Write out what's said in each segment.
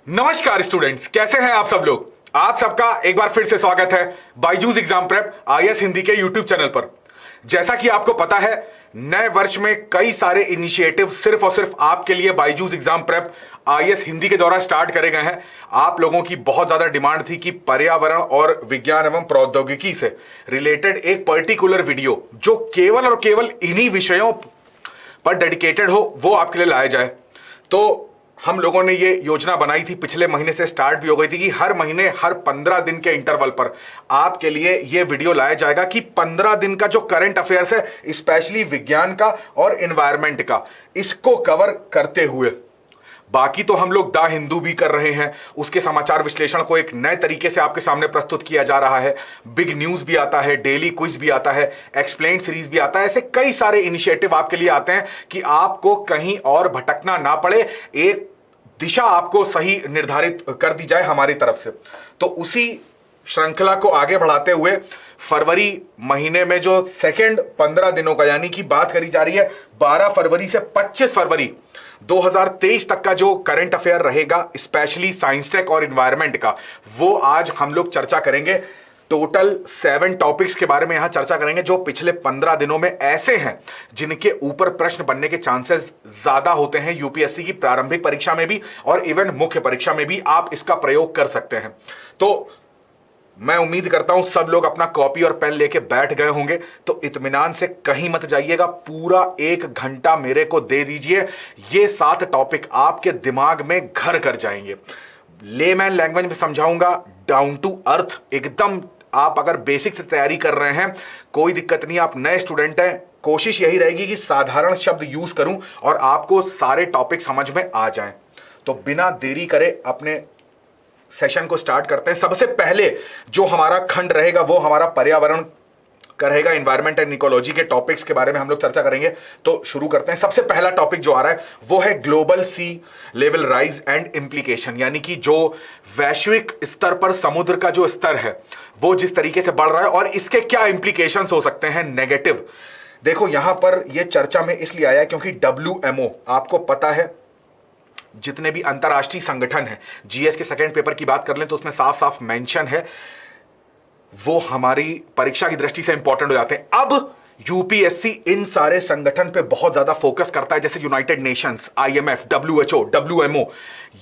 नमस्कार स्टूडेंट्स, कैसे हैं आप सब लोग। आप सबका एक बार फिर से स्वागत है Byju's exam prep IAS Hindi के यूट्यूब चैनल पर। जैसा कि आपको पता है, नए वर्ष में कई सारे इनिशिएटिव सिर्फ और सिर्फ आपके लिए Byju's exam prep IAS Hindi के द्वारा स्टार्ट करे गए हैं। आप लोगों की बहुत ज्यादा डिमांड थी कि पर्यावरण और विज्ञान एवं प्रौद्योगिकी से रिलेटेड एक पर्टिकुलर वीडियो जो केवल और केवल इन्हीं विषयों पर डेडिकेटेड हो वो आपके लिए लाया जाए। तो हम लोगों ने ये योजना बनाई थी, पिछले महीने से स्टार्ट भी हो गई थी कि हर महीने हर 15 दिन के इंटरवल पर आपके लिए ये वीडियो लाया जाएगा कि 15 दिन का जो करंट अफेयर्स है, स्पेशली विज्ञान का और एनवायरनमेंट का, इसको कवर करते हुए बाकी तो हम लोग द हिंदू भी कर रहे हैं, उसके समाचार विश्लेषण को एक नए तरीके से आपके सामने प्रस्तुत किया जा रहा है। बिग न्यूज भी आता है, डेली क्विज भी आता है, एक्सप्लेन सीरीज भी आता है। ऐसे कई सारे इनिशिएटिव आपके लिए आते हैं कि आपको कहीं और भटकना ना पड़े, एक दिशा आपको सही निर्धारित कर दी जाए हमारी तरफ से। तो उसी श्रृंखला को आगे बढ़ाते हुए फरवरी महीने में जो सेकेंड 15 दिनों का, यानी कि बात करी जा रही है 12 फरवरी से 25 फरवरी 2023 तक का जो करंट अफेयर रहेगा, स्पेशली साइंस टेक और एनवायरनमेंट का, वो आज हम लोग चर्चा करेंगे। टोटल 7 टॉपिक्स के बारे में यहां चर्चा करेंगे जो पिछले 15 दिनों में ऐसे हैं जिनके ऊपर प्रश्न बनने के चांसेस ज्यादा होते हैं। यूपीएससी की प्रारंभिक परीक्षा में भी और इवन मुख्य परीक्षा में भी आप इसका प्रयोग कर सकते हैं। तो मैं उम्मीद करता हूं सब लोग अपना कॉपी और पेन लेके बैठ गए होंगे। तो इत्मीनान से कहीं मत जाइएगा, पूरा 1 घंटा मेरे को दे दीजिए। ये 7 टॉपिक आपके दिमाग में घर कर जाएंगे। लेमैन लैंग्वेज में समझाऊंगा, डाउन टू अर्थ एकदम। आप अगर बेसिक से तैयारी कर रहे हैं, कोई दिक्कत नहीं, आप नए स्टूडेंट हैं, कोशिश यही रहेगी कि साधारण शब्द यूज करूं और आपको सारे टॉपिक समझ में आ जाएं। तो बिना देरी करे अपने सेशन को स्टार्ट करते हैं। सबसे पहले जो हमारा खंड रहेगा वो हमारा पर्यावरण का रहेगा, एनवायरमेंट एंड इकोलॉजी के टॉपिक्स के बारे में हम लोग चर्चा करेंगे। तो शुरू करते हैं। सबसे पहला टॉपिक जो आ रहा है वो है global sea level rise and implication, यानी कि जो वैश्विक स्तर पर समुद्र का जो स्तर है वो जिस तरीके से बढ़ रहा है और इसके क्या इंप्लीकेशंस हो सकते हैं नेगेटिव। देखो यहां पर यह चर्चा में इसलिए आया क्योंकि WMO, आपको पता है जितने भी अंतरराष्ट्रीय संगठन है, जीएस के सेकंड पेपर की बात कर लें तो उसमें साफ साफ मेंशन है, वो हमारी परीक्षा की दृष्टि से इंपॉर्टेंट हो जाते हैं। अब यूपीएससी इन सारे संगठन पे बहुत ज्यादा फोकस करता है, जैसे United Nations, IMF, WHO, WMO।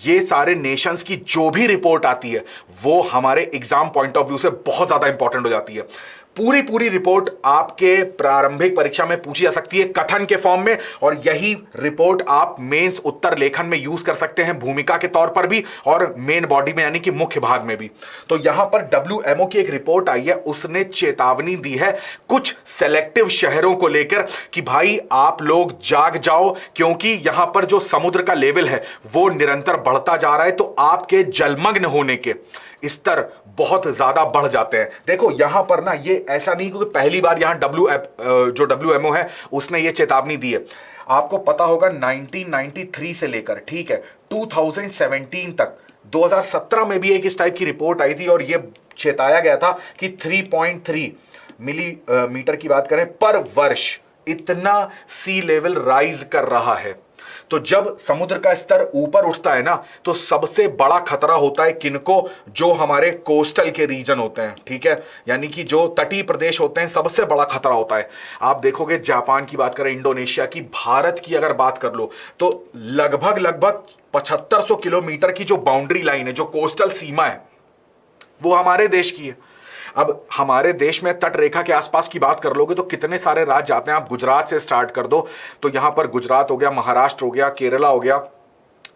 ये सारे नेशंस की जो भी रिपोर्ट आती है वो हमारे एग्जाम पॉइंट ऑफ व्यू से बहुत ज्यादा इंपॉर्टेंट हो जाती है। पूरी रिपोर्ट आपके प्रारंभिक परीक्षा में पूछी जा सकती है कथन के फॉर्म में, और यही रिपोर्ट आप मेंस उत्तर लेखन में यूज कर सकते हैं, भूमिका के तौर पर भी और मेन बॉडी में यानी कि मुख्य भाग में भी। तो यहां पर WMO की एक रिपोर्ट आई है, उसने चेतावनी दी है कुछ सेलेक्टिव शहरों को लेकर कि भाई आप लोग जाग जाओ, क्योंकि यहां पर जो समुद्र का लेवल है वो निरंतर बढ़ता जा रहा है। तो आपके जलमग्न होने के स्तर बहुत ज्यादा बढ़ जाते हैं। देखो यहां पर ना, ये ऐसा नहीं क्योंकि पहली बार यहां जो WMO है उसने ये चेतावनी दी है। आपको पता होगा 1993 से लेकर, ठीक है, 2017 तक, 2017 में भी एक इस टाइप की रिपोर्ट आई थी और ये चेताया गया था कि 3.3 मिलीमीटर की बात करें पर वर्ष, इतना सी लेवल राइज कर रहा है। तो जब समुद्र का स्तर ऊपर उठता है ना, तो सबसे बड़ा खतरा होता है किनको, जो हमारे कोस्टल के रीजन होते हैं, ठीक है, यानी कि जो तटीय प्रदेश होते हैं, सबसे बड़ा खतरा होता है। आप देखोगे जापान की बात करें, इंडोनेशिया की, भारत की अगर बात कर लो तो लगभग 7500 किलोमीटर की जो बाउंड्री लाइन है, जो कोस्टल सीमा है, वो हमारे देश की है। अब हमारे देश में तट रेखा के आसपास की बात कर लोगे तो कितने सारे राज्य आते हैं। आप गुजरात से स्टार्ट कर दो तो यहां पर गुजरात हो गया, महाराष्ट्र हो गया, केरला हो गया,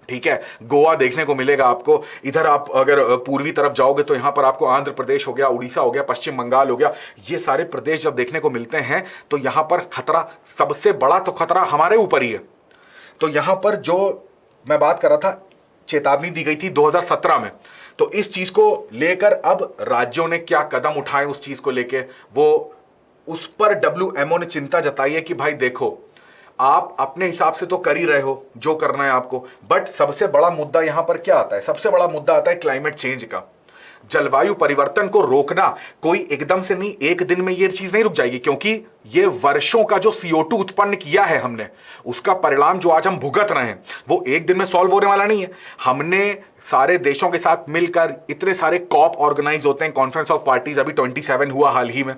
ठीक है, गोवा देखने को मिलेगा आपको। इधर आप अगर पूर्वी तरफ जाओगे तो यहां पर आपको आंध्र प्रदेश हो गया, उड़ीसा हो गया, पश्चिम बंगाल हो गया। ये सारे प्रदेश जब देखने को मिलते हैं तो यहां पर खतरा, सबसे बड़ा तो खतरा हमारे ऊपर ही है। तो यहां पर जो मैं बात कर रहा था, चेतावनी दी गई थी 2017 में। तो इस चीज को लेकर अब राज्यों ने क्या कदम उठाए उस चीज को लेकर, वो उस पर WMO ने चिंता जताई है कि भाई देखो आप अपने हिसाब से तो कर ही रहे हो जो करना है आपको, बट सबसे बड़ा मुद्दा यहां पर क्या आता है, सबसे बड़ा मुद्दा आता है क्लाइमेट चेंज का। जलवायु परिवर्तन को रोकना कोई एकदम से नहीं, एक दिन में ये चीज नहीं रुक जाएगी, क्योंकि ये वर्षों का जो CO2 उत्पन्न किया है हमने, उसका परिणाम जो आज हम भुगत रहे हैं वो एक दिन में सॉल्व होने वाला नहीं है। हमने सारे देशों के साथ मिलकर इतने सारे कॉप ऑर्गेनाइज होते हैं, कॉन्फ्रेंस ऑफ पार्टीज अभी 27 हुआ हाल ही में,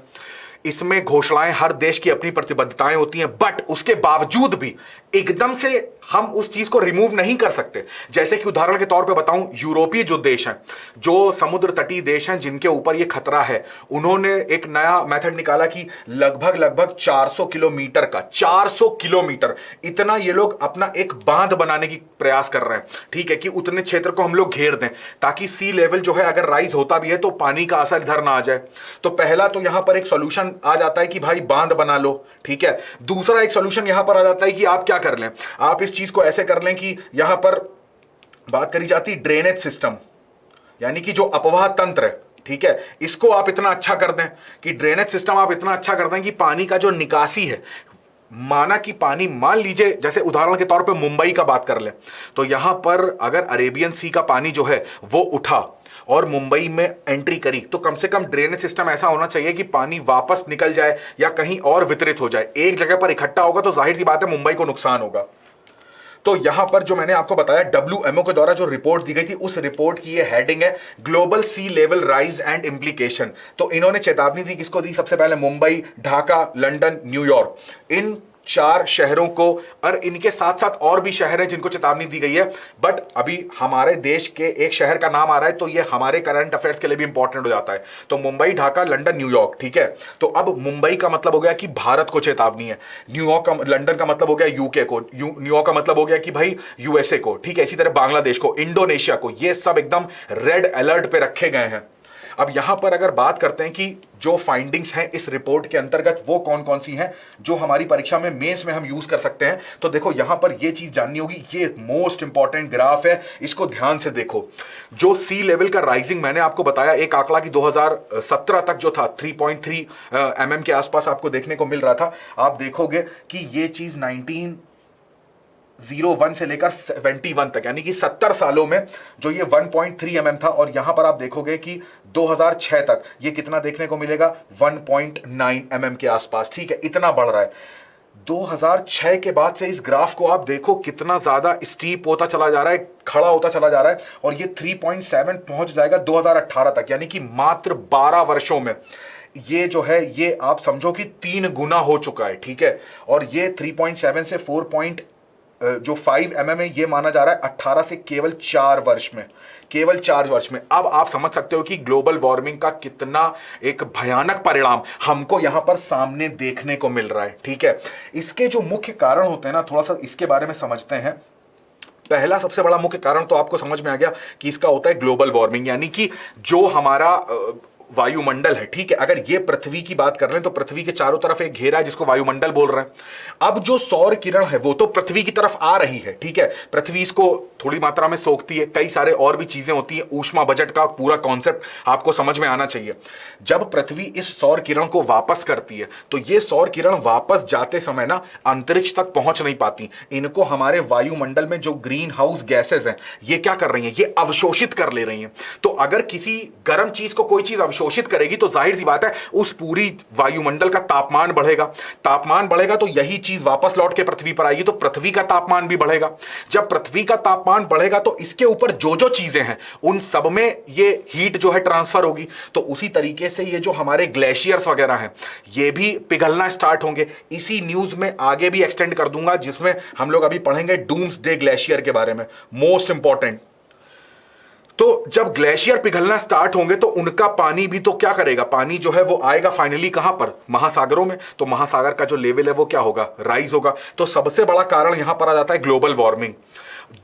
इसमें घोषणाएं, हर देश की अपनी प्रतिबद्धताएं होती हैं, बट उसके बावजूद भी एकदम से हम उस चीज को रिमूव नहीं कर सकते। जैसे कि उदाहरण के तौर पे बताऊं, यूरोपीय जो देश हैं, जो समुद्र तटीय देश हैं जिनके ऊपर ये खतरा है, उन्होंने एक नया मेथड निकाला कि लगभग 400 किलोमीटर का, 400 किलोमीटर इतना ये लोग अपना एक बांध बनाने की प्रयास कर रहे हैं, ठीक है, कि उतने क्षेत्र को हम लोग घेर दें ताकि सी लेवल जो है अगर राइज होता भी है तो पानी का असर इधर ना आ जाए। तो पहला तो यहां पर एक सॉल्यूशन आ जाता है कि भाई बांध बना लो, ठीक है। दूसरा एक सॉल्यूशन यहां पर आ जाता है कि आप क्या कर लें, आप इस चीज को ऐसे कर लें कि यहां पर बात करी जाती ड्रेनेज सिस्टम, यानी कि जो अपवाह तंत्र है, ठीक है, इसको आप इतना अच्छा कर दें कि ड्रेनेज सिस्टम आप इतना अच्छा कर दें कि पानी का जो निकासी है, माना कि पानी, मान लीजिए जैसे उदाहरण के तौर पे मुंबई का बात कर ले, तो यहां पर अगर अरेबियन सी का पानी जो है वो उठा और मुंबई में एंट्री करी, तो कम से कम ड्रेनेज सिस्टम ऐसा होना चाहिए कि पानी वापस निकल जाए या कहीं और वितरित हो जाए। एक जगह पर इकट्ठा होगा तो जाहिर सी बात है मुंबई को नुकसान होगा। तो यहां पर जो मैंने आपको बताया WMO के द्वारा जो रिपोर्ट दी गई थी, उस रिपोर्ट की ये हेडिंग है global sea level rise and implication. तो इन्होंने चेतावनी दी, किसको दी? सबसे पहले मुंबई, ढाका, लंदन, न्यूयॉर्क, इन 4 शहरों को, और इनके साथ साथ और भी शहर हैं जिनको चेतावनी दी गई है। बट अभी हमारे देश के एक शहर का नाम आ रहा है तो ये हमारे करंट अफेयर्स के लिए भी इंपॉर्टेंट हो जाता है। तो मुंबई, ढाका, लंदन, न्यूयॉर्क, ठीक है। तो अब मुंबई का मतलब हो गया कि भारत को चेतावनी है, न्यूयॉर्क का, लंदन का मतलब हो गया यूके को, न्यूयॉर्क का मतलब हो गया कि भाई यूएसए को, ठीक है। इसी तरह बांग्लादेश को, इंडोनेशिया को, ये सब एकदम रेड अलर्ट पे रखे गए हैं। अब यहां पर अगर बात करते हैं कि जो फाइंडिंग्स हैं इस रिपोर्ट के अंतर्गत वो कौन कौन सी हैं जो हमारी परीक्षा में, मेंस में हम यूज कर सकते हैं, तो देखो यहां पर ये चीज जाननी होगी, ये मोस्ट इंपॉर्टेंट ग्राफ है, इसको ध्यान से देखो। जो सी लेवल का राइजिंग मैंने आपको बताया, एक आंकड़ा कि 2017 तक जो था 3.3 mm के आसपास आपको देखने को मिल रहा था। आप देखोगे कि ये चीज 1901 से लेकर 71 तक, यानी कि 70 सालों में जो ये 1.3 mm था, और यहां पर आप देखोगे कि 2006 तक ये कितना देखने को मिलेगा, 1.9 mm के आसपास, ठीक है, इतना बढ़ रहा है। 2006 के बाद से इस ग्राफ को आप देखो कितना ज्यादा स्टीप होता चला जा रहा है, खड़ा होता चला जा रहा है, और ये 3.7 पहुंच जाएगा 2018 तक, यानी कि मात्र 12 वर्षों में ये जो है, ये आप समझो कि 3 गुना हो चुका है, ठीक है। और ये 3.7 से 4.5 mm है, ये माना जा रहा है 18 से केवल 4 वर्ष में, केवल 4 वर्ष में। अब आप समझ सकते हो कि ग्लोबल वार्मिंग का कितना एक भयानक परिणाम हमको यहां पर सामने देखने को मिल रहा है, ठीक है। इसके जो मुख्य कारण होते हैं ना, थोड़ा सा इसके बारे में समझते हैं। पहला सबसे बड़ा मुख्य कारण तो आपको समझ में आ गया कि इसका होता है ग्लोबल वार्मिंग, यानी कि जो हमारा वायुमंडल है, ठीक है। अगर ये पृथ्वी की बात कर रहे हैं तो पृथ्वी के चारों तरफ एक घेरा है जिसको वायुमंडल बोल रहे हैं। अब जो सौर किरण है वो तो पृथ्वी की तरफ आ रही है, ठीक है, पृथ्वी इसको थोड़ी मात्रा में सोखती है, कई सारे और भी चीजें होती हैं, ऊष्मा बजट का पूरा कॉन्सेप्ट आपको समझ में आना चाहिए। जब पृथ्वी इस सौर किरण को वापस करती है तो ये सौर किरण वापस जाते समय ना अंतरिक्ष तक पहुंच नहीं पाती, इनको हमारे वायुमंडल में जो ग्रीन हाउस गैसेज हैं ये क्या कर रही हैं, ये अवशोषित कर ले रही हैं। तो अगर किसी गर्म चीज को कोई चीज अवशोषित करेगी तो जाहिर सी बात है उस पूरी वायुमंडल का तापमान बढ़ेगा, तापमान बढ़ेगा तो यही चीज वापस लौट के पृथ्वी पर आएगी, तो पृथ्वी का तापमान भी बढ़ेगा। जब पृथ्वी का तापमान बढ़ेगा तो इसके ऊपर जो जो चीजें हैं उन सब में ये हीट जो है ट्रांसफर होगी। तो उसी तरीके से ये जो हमारे ग्लेशियर्स वगैरह हैं ये भी पिघलना स्टार्ट होंगे। इसी न्यूज में आगे भी एक्सटेंड कर दूंगा जिसमें हम लोग अभी पढ़ेंगे डूम्सडे ग्लेशियर के बारे में, मोस्ट इंपॉर्टेंट। तो जब ग्लेशियर पिघलना स्टार्ट होंगे तो उनका पानी भी तो क्या करेगा, पानी जो है वो आएगा फाइनली कहां पर, महासागरों में। तो महासागर का जो लेवल है वो क्या होगा, राइज होगा। तो सबसे बड़ा कारण यहां पर आ जाता है ग्लोबल वार्मिंग।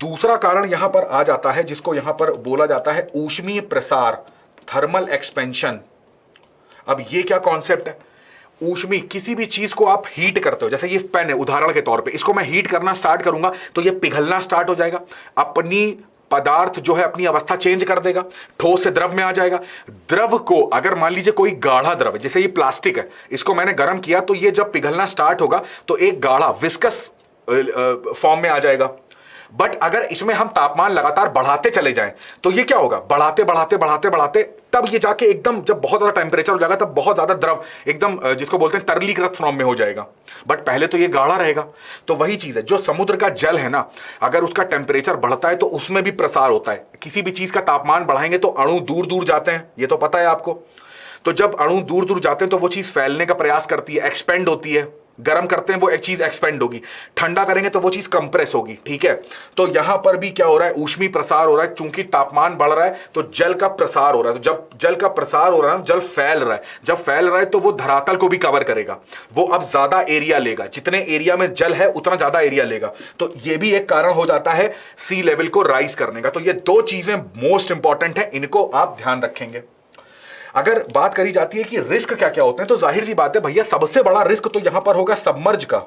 दूसरा कारण यहां पर आ जाता है जिसको यहां पर बोला जाता है ऊष्मीय प्रसार, थर्मल एक्सपेंशन। अब ये क्या कॉन्सेप्ट है, ऊष्मी, किसी भी चीज को आप हीट करते हो, जैसे ये पेन है उदाहरण के तौर पे, इसको मैं हीट करना स्टार्ट करूंगा तो ये पिघलना स्टार्ट हो जाएगा, अपनी पदार्थ जो है अपनी अवस्था चेंज कर देगा, ठोस से द्रव में आ जाएगा। द्रव को अगर मान लीजिए कोई गाढ़ा द्रव, जैसे ये प्लास्टिक है, इसको मैंने गर्म किया तो ये जब पिघलना स्टार्ट होगा तो एक गाढ़ा विस्कस फॉर्म में आ जाएगा। बट अगर इसमें हम तापमान लगातार बढ़ाते चले जाएं तो ये क्या होगा, बढ़ाते बढ़ाते बढ़ाते बढ़ाते तब ये जाके एकदम जब बहुत ज्यादा टेम्परेचर हो जाएगा तब बहुत ज्यादा द्रव एकदम जिसको बोलते हैं तरलीकृत फॉर्म में हो जाएगा। बट पहले तो ये गाढ़ा रहेगा। तो वही चीज है, जो समुद्र का जल है ना, अगर उसका टेम्परेचर बढ़ता है तो उसमें भी प्रसार होता है। किसी भी चीज का तापमान बढ़ाएंगे तो अणु दूर दूर जाते हैं, ये तो पता है आपको। तो जब अणु दूर दूर जाते हैं तो वो चीज फैलने का प्रयास करती है, एक्सपेंड होती है। गर्म करते हैं वो एक चीज एक्सपेंड होगी, ठंडा करेंगे तो वो चीज कंप्रेस होगी। ठीक है, तो यहां पर भी क्या हो रहा है, ऊष्मीय प्रसार हो रहा है। चूंकि तापमान बढ़ रहा है तो जल का प्रसार हो रहा है। तो जब जल का प्रसार हो रहा है, जल फैल रहा है, जब फैल रहा है तो वो धरातल को भी कवर करेगा। वो अब ज्यादा एरिया लेगा, जितने एरिया में जल है उतना ज्यादा एरिया लेगा। तो ये भी एक कारण हो जाता है सी लेवल को राइज करने का। तो ये दो चीजें मोस्ट इंपॉर्टेंट है, इनको आप ध्यान रखेंगे। अगर बात करी जाती है कि रिस्क क्या क्या होते हैं, तो जाहिर सी बात है भैया, सबसे बड़ा रिस्क तो यहां पर होगा सबमर्ज का।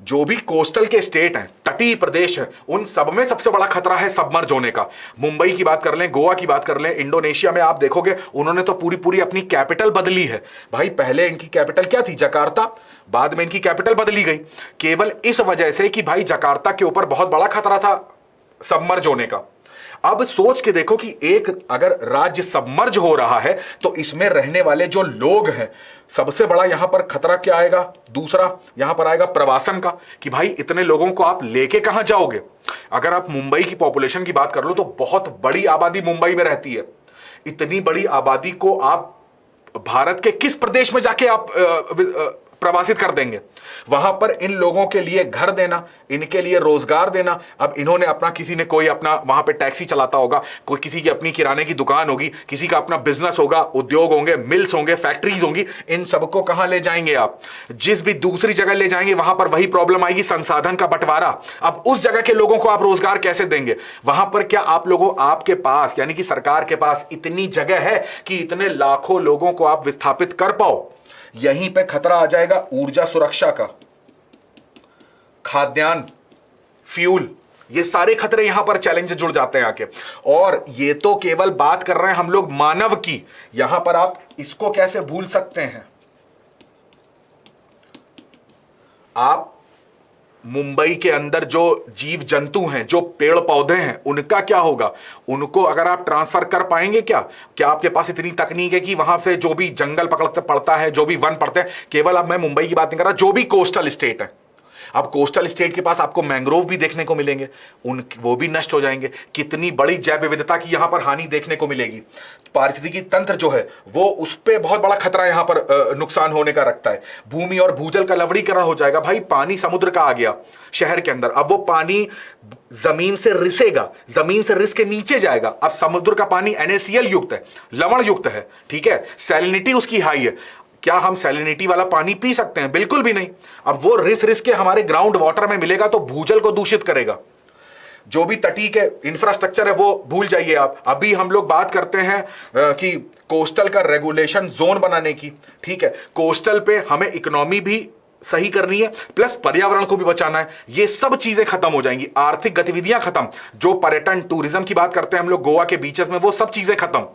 जो भी कोस्टल के स्टेट हैं, तटीय प्रदेश है, उन सब में सबसे बड़ा खतरा है सबमर्ज होने का। मुंबई की बात कर लें, गोवा की बात कर लें, इंडोनेशिया में आप देखोगे उन्होंने तो पूरी पूरी अपनी कैपिटल बदली है। भाई पहले इनकी कैपिटल क्या थी, जकार्ता, बाद में इनकी कैपिटल बदली गई, केवल इस वजह से कि भाई जकार्ता के ऊपर बहुत बड़ा खतरा था सबमर्ज होने का। अब सोच के देखो कि एक अगर राज्य सबमर्ज हो रहा है तो इसमें रहने वाले जो लोग हैं, सबसे बड़ा यहां पर खतरा क्या आएगा, दूसरा यहां पर आएगा प्रवासन का, कि भाई इतने लोगों को आप लेके कहां जाओगे। अगर आप मुंबई की पॉपुलेशन की बात कर लो तो बहुत बड़ी आबादी मुंबई में रहती है। इतनी बड़ी आबादी को आप भारत के किस प्रदेश में जाके आप प्रवासित कर देंगे। वहां पर इन लोगों के लिए घर देना, इनके लिए रोजगार देना। अब इन्होंने अपना, किसी ने कोई अपना वहां पे टैक्सी चलाता होगा, कोई किसी की अपनी किराने की दुकान होगी, किसी का अपना बिजनेस होगा, उद्योग होंगे, मिल्स होंगे, फैक्ट्रीज होंगी। इन सबको कहां ले जाएंगे आप, जिस भी दूसरी जगह ले जाएंगे वहां पर वही प्रॉब्लम आएगी, संसाधन का बंटवारा। अब उस जगह के लोगों को आप रोजगार कैसे देंगे। वहां पर क्या आप लोगों, आपके पास यानी कि सरकार के पास इतनी जगह है कि इतने लाखों लोगों को आप विस्थापित कर पाओ। यहीं पे खतरा आ जाएगा ऊर्जा सुरक्षा का, खाद्यान्न, फ्यूल, ये सारे खतरे यहां पर चैलेंज जुड़ जाते हैं आके। और ये तो केवल बात कर रहे हैं हम लोग मानव की, यहां पर आप इसको कैसे भूल सकते हैं। आप मुंबई के अंदर जो जीव जंतु हैं, जो पेड़ पौधे हैं, उनका क्या होगा। उनको अगर आप ट्रांसफर कर पाएंगे क्या, क्या आपके पास इतनी तकनीक है कि वहां से जो भी जंगल पड़ता है, जो भी वन पड़ते हैं, केवल अब मैं मुंबई की बात नहीं कर रहा, जो भी कोस्टल स्टेट है, अब कोस्टल स्टेट के पास आपको मैंग्रोव भी देखने को मिलेंगे, वो भी नष्ट हो जाएंगे। कितनी बड़ी जैव विविधता की यहां पर हानि देखने को मिलेगी। पारिस्थितिकी तंत्र जो है वो, उस पर बहुत बड़ा खतरा यहां पर नुकसान होने का रखता है। भूमि और भूजल का लवणीकरण हो जाएगा। भाई पानी समुद्र का आ गया शहर के अंदर, अब वो पानी जमीन से रिसेगा, जमीन से रिस के नीचे जाएगा। अब समुद्र का पानी NaCl युक्त है, लवण युक्त है, ठीक है, सैलिनिटी उसकी हाई है। क्या हम सैलिनिटी वाला पानी पी सकते हैं? बिल्कुल भी नहीं। अब वो रिस के हमारे ग्राउंड वाटर में मिलेगा तो भूजल को दूषित करेगा। जो भी तटीय के इंफ्रास्ट्रक्चर है वो भूल जाइए आप। अभी हम लोग बात करते हैं कि कोस्टल का रेगुलेशन जोन बनाने की, ठीक है, कोस्टल पे हमें इकोनॉमी भी सही करनी है, प्लस पर्यावरण को भी बचाना है। ये सब चीजें खत्म हो जाएंगी, आर्थिक गतिविधियां खत्म, जो पर्यटन टूरिज्म की बात करते हैं हम लोग गोवा के बीचेस में, वो सब चीजें खत्म,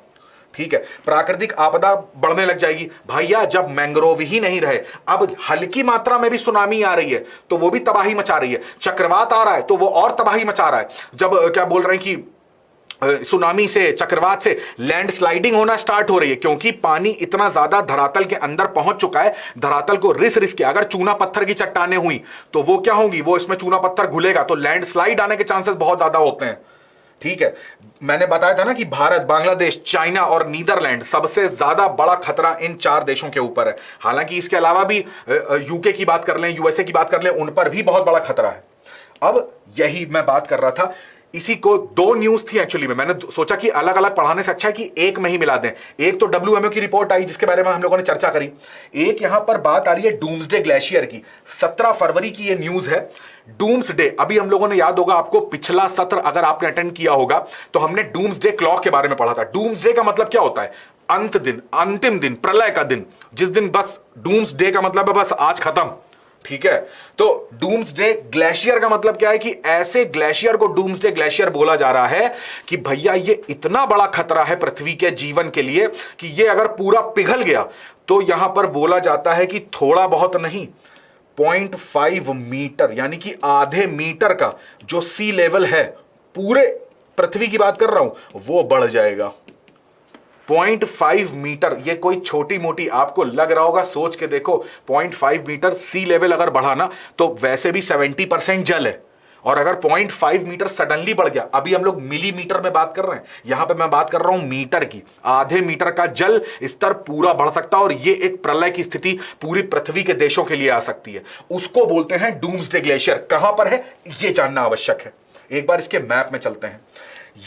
ठीक है। प्राकृतिक आपदा बढ़ने लग जाएगी भैया। जब मैंग्रोव ही नहीं रहे, अब हल्की मात्रा में भी सुनामी आ रही है तो वो भी तबाही मचा रही है, चक्रवात आ रहा है तो वो और तबाही मचा रहा है। जब क्या बोल रहे हैं कि सुनामी से, चक्रवात से लैंडस्लाइडिंग होना स्टार्ट हो रही है, क्योंकि पानी इतना ज्यादा धरातल के अंदर पहुंच चुका है। धरातल को रिस के अगर चूना पत्थर की चट्टानें हुई तो वो क्या होंगी, वो इसमें चूना पत्थर घुलेगा तो लैंडस्लाइड आने के चांसेस बहुत ज्यादा होते हैं, ठीक है। मैंने बताया था ना कि भारत, बांग्लादेश, चाइना और नीदरलैंड, सबसे ज्यादा बड़ा खतरा इन 4 देशों के ऊपर है। हालांकि इसके अलावा भी यूके की बात कर लें, यूएसए की बात कर लें, उन पर भी बहुत बड़ा खतरा है। अब यही मैं बात कर रहा था, इसी को 2 न्यूज थी एक्चुअली में, मैंने सोचा कि अलग अलग पढ़ाने से अच्छा है कि एक में ही मिला दें। एक तो WMO की रिपोर्ट आई जिसके बारे में हम लोगों ने चर्चा करी, एक यहां पर बात आ रही है डूम्सडे ग्लेशियर की। 17 फरवरी की ये न्यूज है। डूम्सडे, अभी हम लोगों ने, याद होगा आपको, पिछला सत्र अगर आपने अटेंड किया होगा तो हमने डूम्सडे क्लॉक के बारे में पढ़ा था। डूम्सडे का मतलब क्या होता है, अंत दिन, अंतिम दिन, प्रलय का दिन, जिस दिन बस डूम्सडे का मतलब है बस आज खत्म, ठीक है। तो डूम्सडे ग्लेशियर का मतलब क्या है कि ऐसे ग्लेशियर को डूम्सडे ग्लेशियर बोला जा रहा है कि भैया ये इतना बड़ा खतरा है पृथ्वी के जीवन के लिए कि ये अगर पूरा पिघल गया तो यहां पर बोला जाता है कि थोड़ा बहुत नहीं, 0.5 मीटर यानी कि आधे मीटर का जो सी लेवल है, पूरे पृथ्वी की बात कर रहा हूं, वो बढ़ जाएगा 0.5 मीटर। ये कोई छोटी मोटी आपको लग रहा होगा, सोच के देखो 0.5 मीटर सी लेवल अगर बढ़ा ना, तो वैसे भी 70% जल है, और अगर 0.5 मीटर सडनली बढ़ गया, अभी हम लोग मिलीमीटर में बात कर रहे हैं, यहां पे मैं बात कर रहा हूं मीटर की, आधे मीटर का जल स्तर पूरा बढ़ सकता है, और ये एक प्रलय की स्थिति पूरी पृथ्वी के देशों के लिए आ सकती है। उसको बोलते हैं डूम्सडे ग्लेशियर। कहां पर है ये जानना आवश्यक है। एक बार इसके मैप में चलते हैं।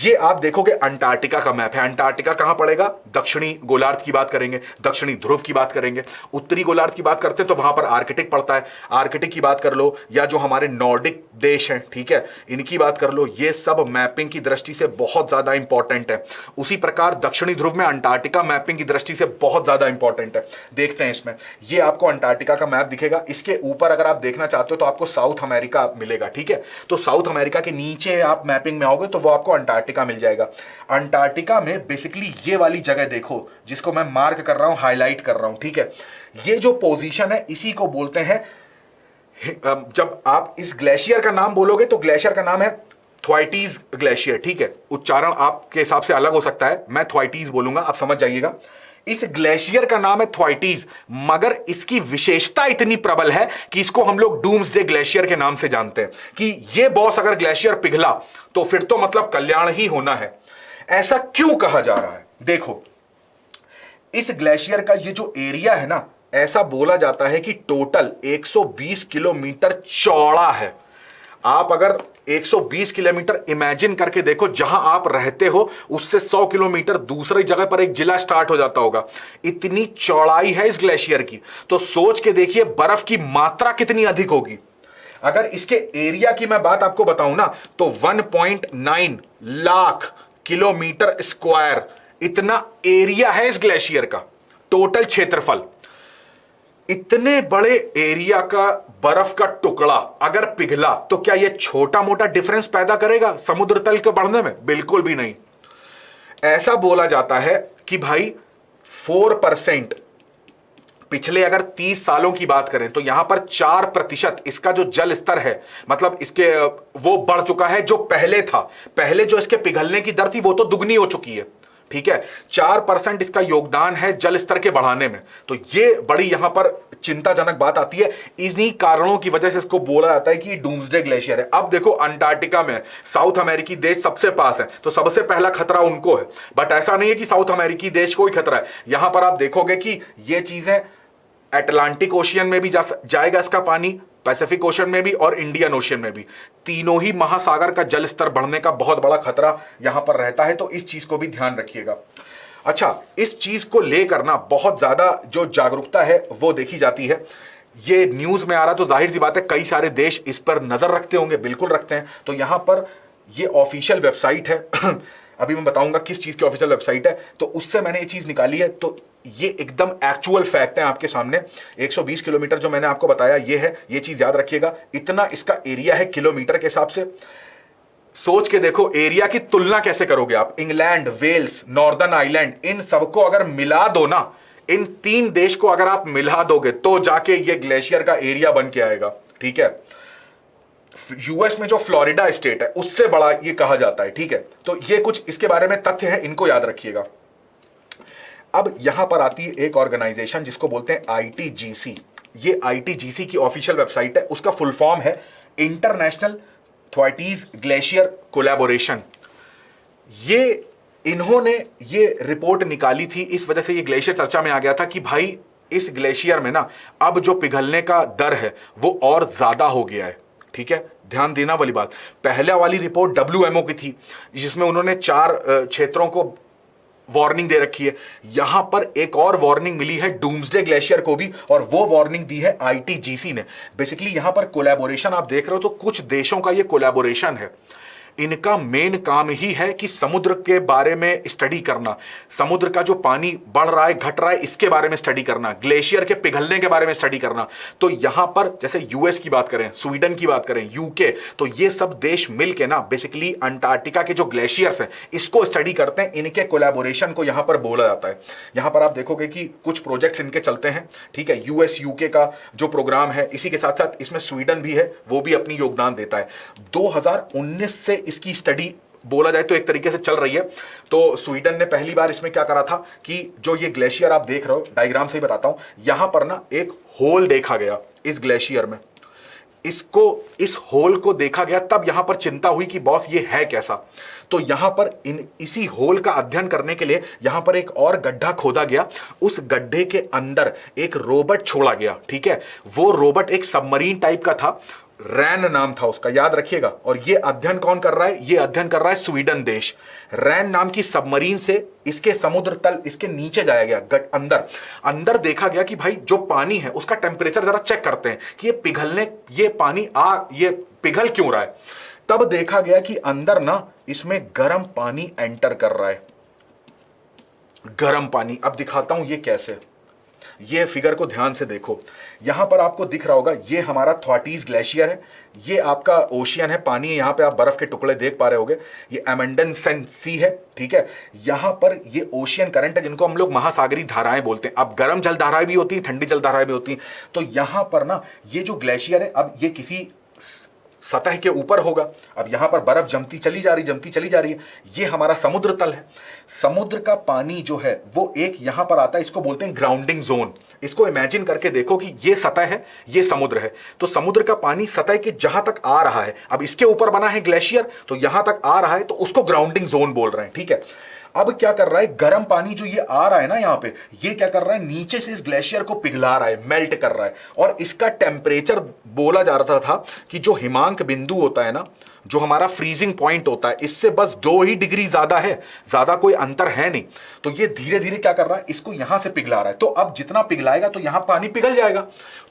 ये आप देखोगे अंटार्कटिका का मैप है। अंटार्कटिका कहां पड़ेगा? दक्षिणी गोलार्ध की बात करेंगे, दक्षिणी ध्रुव की बात करेंगे। उत्तरी गोलार्ध की बात करते हैं तो वहां पर आर्कटिक पड़ता है, आर्कटिक की बात कर लो, या जो हमारे नॉर्डिक देश हैं, ठीक है, इनकी बात कर लो। ये सब मैपिंग की दृष्टि से बहुत ज्यादा इंपॉर्टेंट है। उसी प्रकार दक्षिणी ध्रुव में अंटार्कटिका मैपिंग की दृष्टि से बहुत ज्यादा इंपॉर्टेंट है। देखते हैं इसमें, ये आपको अंटार्कटिका का मैप दिखेगा। इसके ऊपर अगर आप देखना चाहते हो तो आपको साउथ अमेरिका मिलेगा, ठीक है। तो साउथ अमेरिका के नीचे आप मैपिंग में आओगे तो वो आपको अंटार्कटिका मिल जाएगा। अंटार्कटिका में बेसिकली ये वाली जगह देखो, जिसको मैं मार्क कर रहा हूं, हाईलाइट कर रहा हूं, ठीक है। ये जो पोजीशन है इसी को बोलते हैं, जब आप इस ग्लेशियर का नाम बोलोगे तो ग्लेशियर का नाम है थ्वाइटीज ग्लेशियर, ठीक है। उच्चारण आपके हिसाब से अलग हो सकता है, मैं थ्वाइटीज बोलूंगा, आप समझ जाइएगा। इस ग्लेशियर का नाम है थ्वाइटीज, मगर इसकी विशेषता इतनी प्रबल है कि इसको हम लोग डूम्सडे ग्लेशियर के नाम से जानते हैं कि ये बॉस अगर ग्लेशियर पिघला तो फिर तो मतलब कल्याण ही होना है। ऐसा क्यों कहा जा रहा है? देखो, इस ग्लेशियर का ये जो एरिया है ना, ऐसा बोला जाता है कि टोटल 120 किलोमीटर चौड़ा है। आप अगर 120 किलोमीटर इमेजिन करके देखो, जहां आप रहते हो उससे 100 किलोमीटर दूसरी जगह पर एक जिला स्टार्ट हो जाता होगा, इतनी चौड़ाई है इस ग्लेशियर की। तो सोच के देखिए बर्फ की मात्रा कितनी अधिक होगी। अगर इसके एरिया की मैं बात आपको बताऊं ना, तो 1.9 लाख किलोमीटर स्क्वायर इतना एरिया है इस ग्लेशियर का, टोटल क्षेत्रफल। इतने बड़े एरिया का बर्फ का टुकड़ा अगर पिघला तो क्या यह छोटा मोटा डिफरेंस पैदा करेगा समुद्र तल के बढ़ने में? बिल्कुल भी नहीं। ऐसा बोला जाता है कि भाई 4%, पिछले अगर 30 सालों की बात करें तो यहां पर 4% इसका जो जल स्तर है, मतलब इसके वो बढ़ चुका है जो पहले था। पहले जो इसके पिघलने की दर थी वो तो दुगनी हो चुकी है, ठीक है। 4% इसका योगदान है जल स्तर के बढ़ाने में। तो ये बड़ी यहां पर चिंताजनक बात आती है। इन्हीं कारणों की वजह से इसको बोला जाता है कि डूम्सडे ग्लेशियर है। अब देखो, अंटार्कटिका में साउथ अमेरिकी देश सबसे पास है, तो सबसे पहला खतरा उनको है। बट ऐसा नहीं है कि साउथ अमेरिकी देश को ही खतरा है। यहां पर आप देखोगे कि ये चीजें अटलांटिक ओशियन में भी जाएगा इसका पानी, पैसिफिक ओशन में भी और इंडियन ओशन में भी। तीनों ही महासागर का जल स्तर बढ़ने का बहुत बड़ा खतरा यहां पर रहता है, तो इस चीज को भी ध्यान रखिएगा। अच्छा, इस चीज को लेकर ना बहुत ज्यादा जो जागरूकता है वो देखी जाती है। ये न्यूज में आ रहा तो जाहिर सी बात है कई सारे देश इस पर नजर रखते होंगे, बिल्कुल रखते हैं। तो यहां पर ये ऑफिशियल वेबसाइट है अभी मैं बताऊंगा किस चीज की ऑफिशियल वेबसाइट है, तो उससे मैंने ये चीज निकाली है। तो ये एकदम एक्चुअल फैक्ट है आपके सामने। 120 किलोमीटर जो मैंने आपको बताया ये है, ये चीज याद रखिएगा। इतना इसका एरिया है किलोमीटर के हिसाब से। सोच के देखो एरिया की तुलना कैसे करोगे आप। इंग्लैंड, वेल्स, नॉर्दर्न आइलैंड, इन सबको अगर मिला दो ना, इन 3 देश को अगर आप मिला दोगे तो जाके ये ग्लेशियर का एरिया बन के आएगा, ठीक है। यूएस में जो फ्लोरिडा स्टेट है उससे बड़ा ये कहा जाता है, ठीक है। तो ये कुछ इसके बारे में तथ्य है, इनको याद रखिएगा। अब यहां पर आती है एक ऑर्गेनाइजेशन जिसको बोलते हैं ITGC। ये ITGC की ऑफिशियल वेबसाइट है, उसका फुल फॉर्म है इंटरनेशनल थ्वाइटीज ग्लेशियर कोलैबोरेशन। ये इन्होंने ये रिपोर्ट निकाली थी, इस वजह से ये ग्लेशियर चर्चा में आ गया था कि भाई इस ग्लेशियर में ना अब जो पिघलने का दर है वो और ज्यादा हो गया है, ठीक है। ध्यान देना वाली बात, पहले वाली रिपोर्ट WMO की थी जिसमें उन्होंने 4 क्षेत्रों को वार्निंग दे रखी है। यहां पर एक और वार्निंग मिली है डूम्सडे ग्लेशियर को भी, और वो वार्निंग दी है ITGC ने। बेसिकली यहां पर कोलैबोरेशन आप देख रहे हो तो कुछ देशों का ये कोलैबोरेशन है। इनका मेन काम ही है कि समुद्र के बारे में स्टडी करना, समुद्र का जो पानी बढ़ रहा है घट रहा है इसके बारे में स्टडी करना, ग्लेशियर के पिघलने के बारे में स्टडी करना। तो यहां पर जैसे यूएस की बात करें, स्वीडन की बात करें, यूके, तो ये सब देश मिलके ना बेसिकली अंटार्कटिका के जो ग्लेशियर्स हैं इसको स्टडी करते हैं। इनके कोलैबोरेशन को यहां पर बोला जाता है। यहां पर आप देखोगे कि कुछ प्रोजेक्ट्स इनके चलते हैं, ठीक है। यूएस यूके का जो प्रोग्राम है, इसी के साथ साथ इसमें स्वीडन भी है, वो भी अपनी योगदान देता है। 2019 से इसकी स्टडी बोला जाए तो एक तरीके से चल रही है। तो स्वीडन ने पहली बार इसमें क्या करा था कि जो ये ग्लेशियर आप देख रहे हो, डायग्राम से ही बताता हूं, यहां पर ना एक होल देखा गया इस ग्लेशियर में, इस होल को देखा गया, तब यहां पर चिंता हुई कि बॉस ये है कैसा। तो यहां पर इसी होल का अध्ययन करने के लिए यहां पर एक और गड्ढा खोदा गया, उस गड्ढे के अंदर एक रोबोट छोड़ा गया, ठीक है। वो रोबोट एक सबमरीन टाइप का था, रैन नाम था उसका, याद रखिएगा। और ये अध्ययन कौन कर रहा है? ये अध्ययन कर रहा है स्वीडन देश। रैन नाम की सबमरीन से इसके समुद्र तल, इसके नीचे जाया गया, अंदर अंदर देखा गया कि भाई जो पानी है उसका टेम्परेचर जरा चेक करते हैं कि ये पानी ये पिघल क्यों रहा है। तब देखा गया कि अंदर ना इसमें गर्म पानी एंटर कर रहा है, गर्म पानी। अब दिखाता हूं ये कैसे। ये फिगर को ध्यान से देखो, यहां पर आपको दिख रहा होगा ये हमारा थ्वाटीज ग्लेशियर है, ये आपका ओशियन है, पानी है, यहां पे आप बर्फ के टुकड़े देख पा रहे होगे, ये अमेंडन सी है, ठीक है। यहां पर ये ओशियन करंट है जिनको हम लोग महासागरी धाराएं बोलते हैं। अब गर्म जल धाराएं भी होती हैं, ठंडी जल धाराएं भी होती हैं। तो यहां पर ना ये जो ग्लेशियर है, अब ये किसी सतह के ऊपर होगा, अब यहां पर बर्फ जमती चली जा रही है। ये हमारा समुद्र तल है। समुद्र का पानी जो है वो एक यहां पर आता है, इसको बोलते हैं ग्राउंडिंग जोन। इसको इमेजिन करके देखो कि ये सतह है, ये समुद्र है। तो समुद्र का पानी सतह के जहां तक आ रहा है, अब इसके ऊपर बना है ग्लेशियर, तो यहां तक आ रहा है, तो उसको ग्राउंडिंग जोन बोल रहे हैं, ठीक है। अब क्या कर रहा है, गर्म पानी जो ये आ रहा है ना यहां पे, ये क्या कर रहा है, नीचे से इस ग्लेशियर को पिघला रहा है, मेल्ट कर रहा है। और इसका टेम्परेचर बोला जा रहा था कि जो हिमांक बिंदु होता है ना, जो हमारा फ्रीजिंग पॉइंट होता है, इससे बस 2 ही डिग्री ज्यादा है, ज्यादा कोई अंतर है नहीं। तो ये धीरे धीरे क्या कर रहा है, इसको यहां से पिघला रहा है। तो अब जितना पिघलाएगा तो यहां पानी पिघल जाएगा।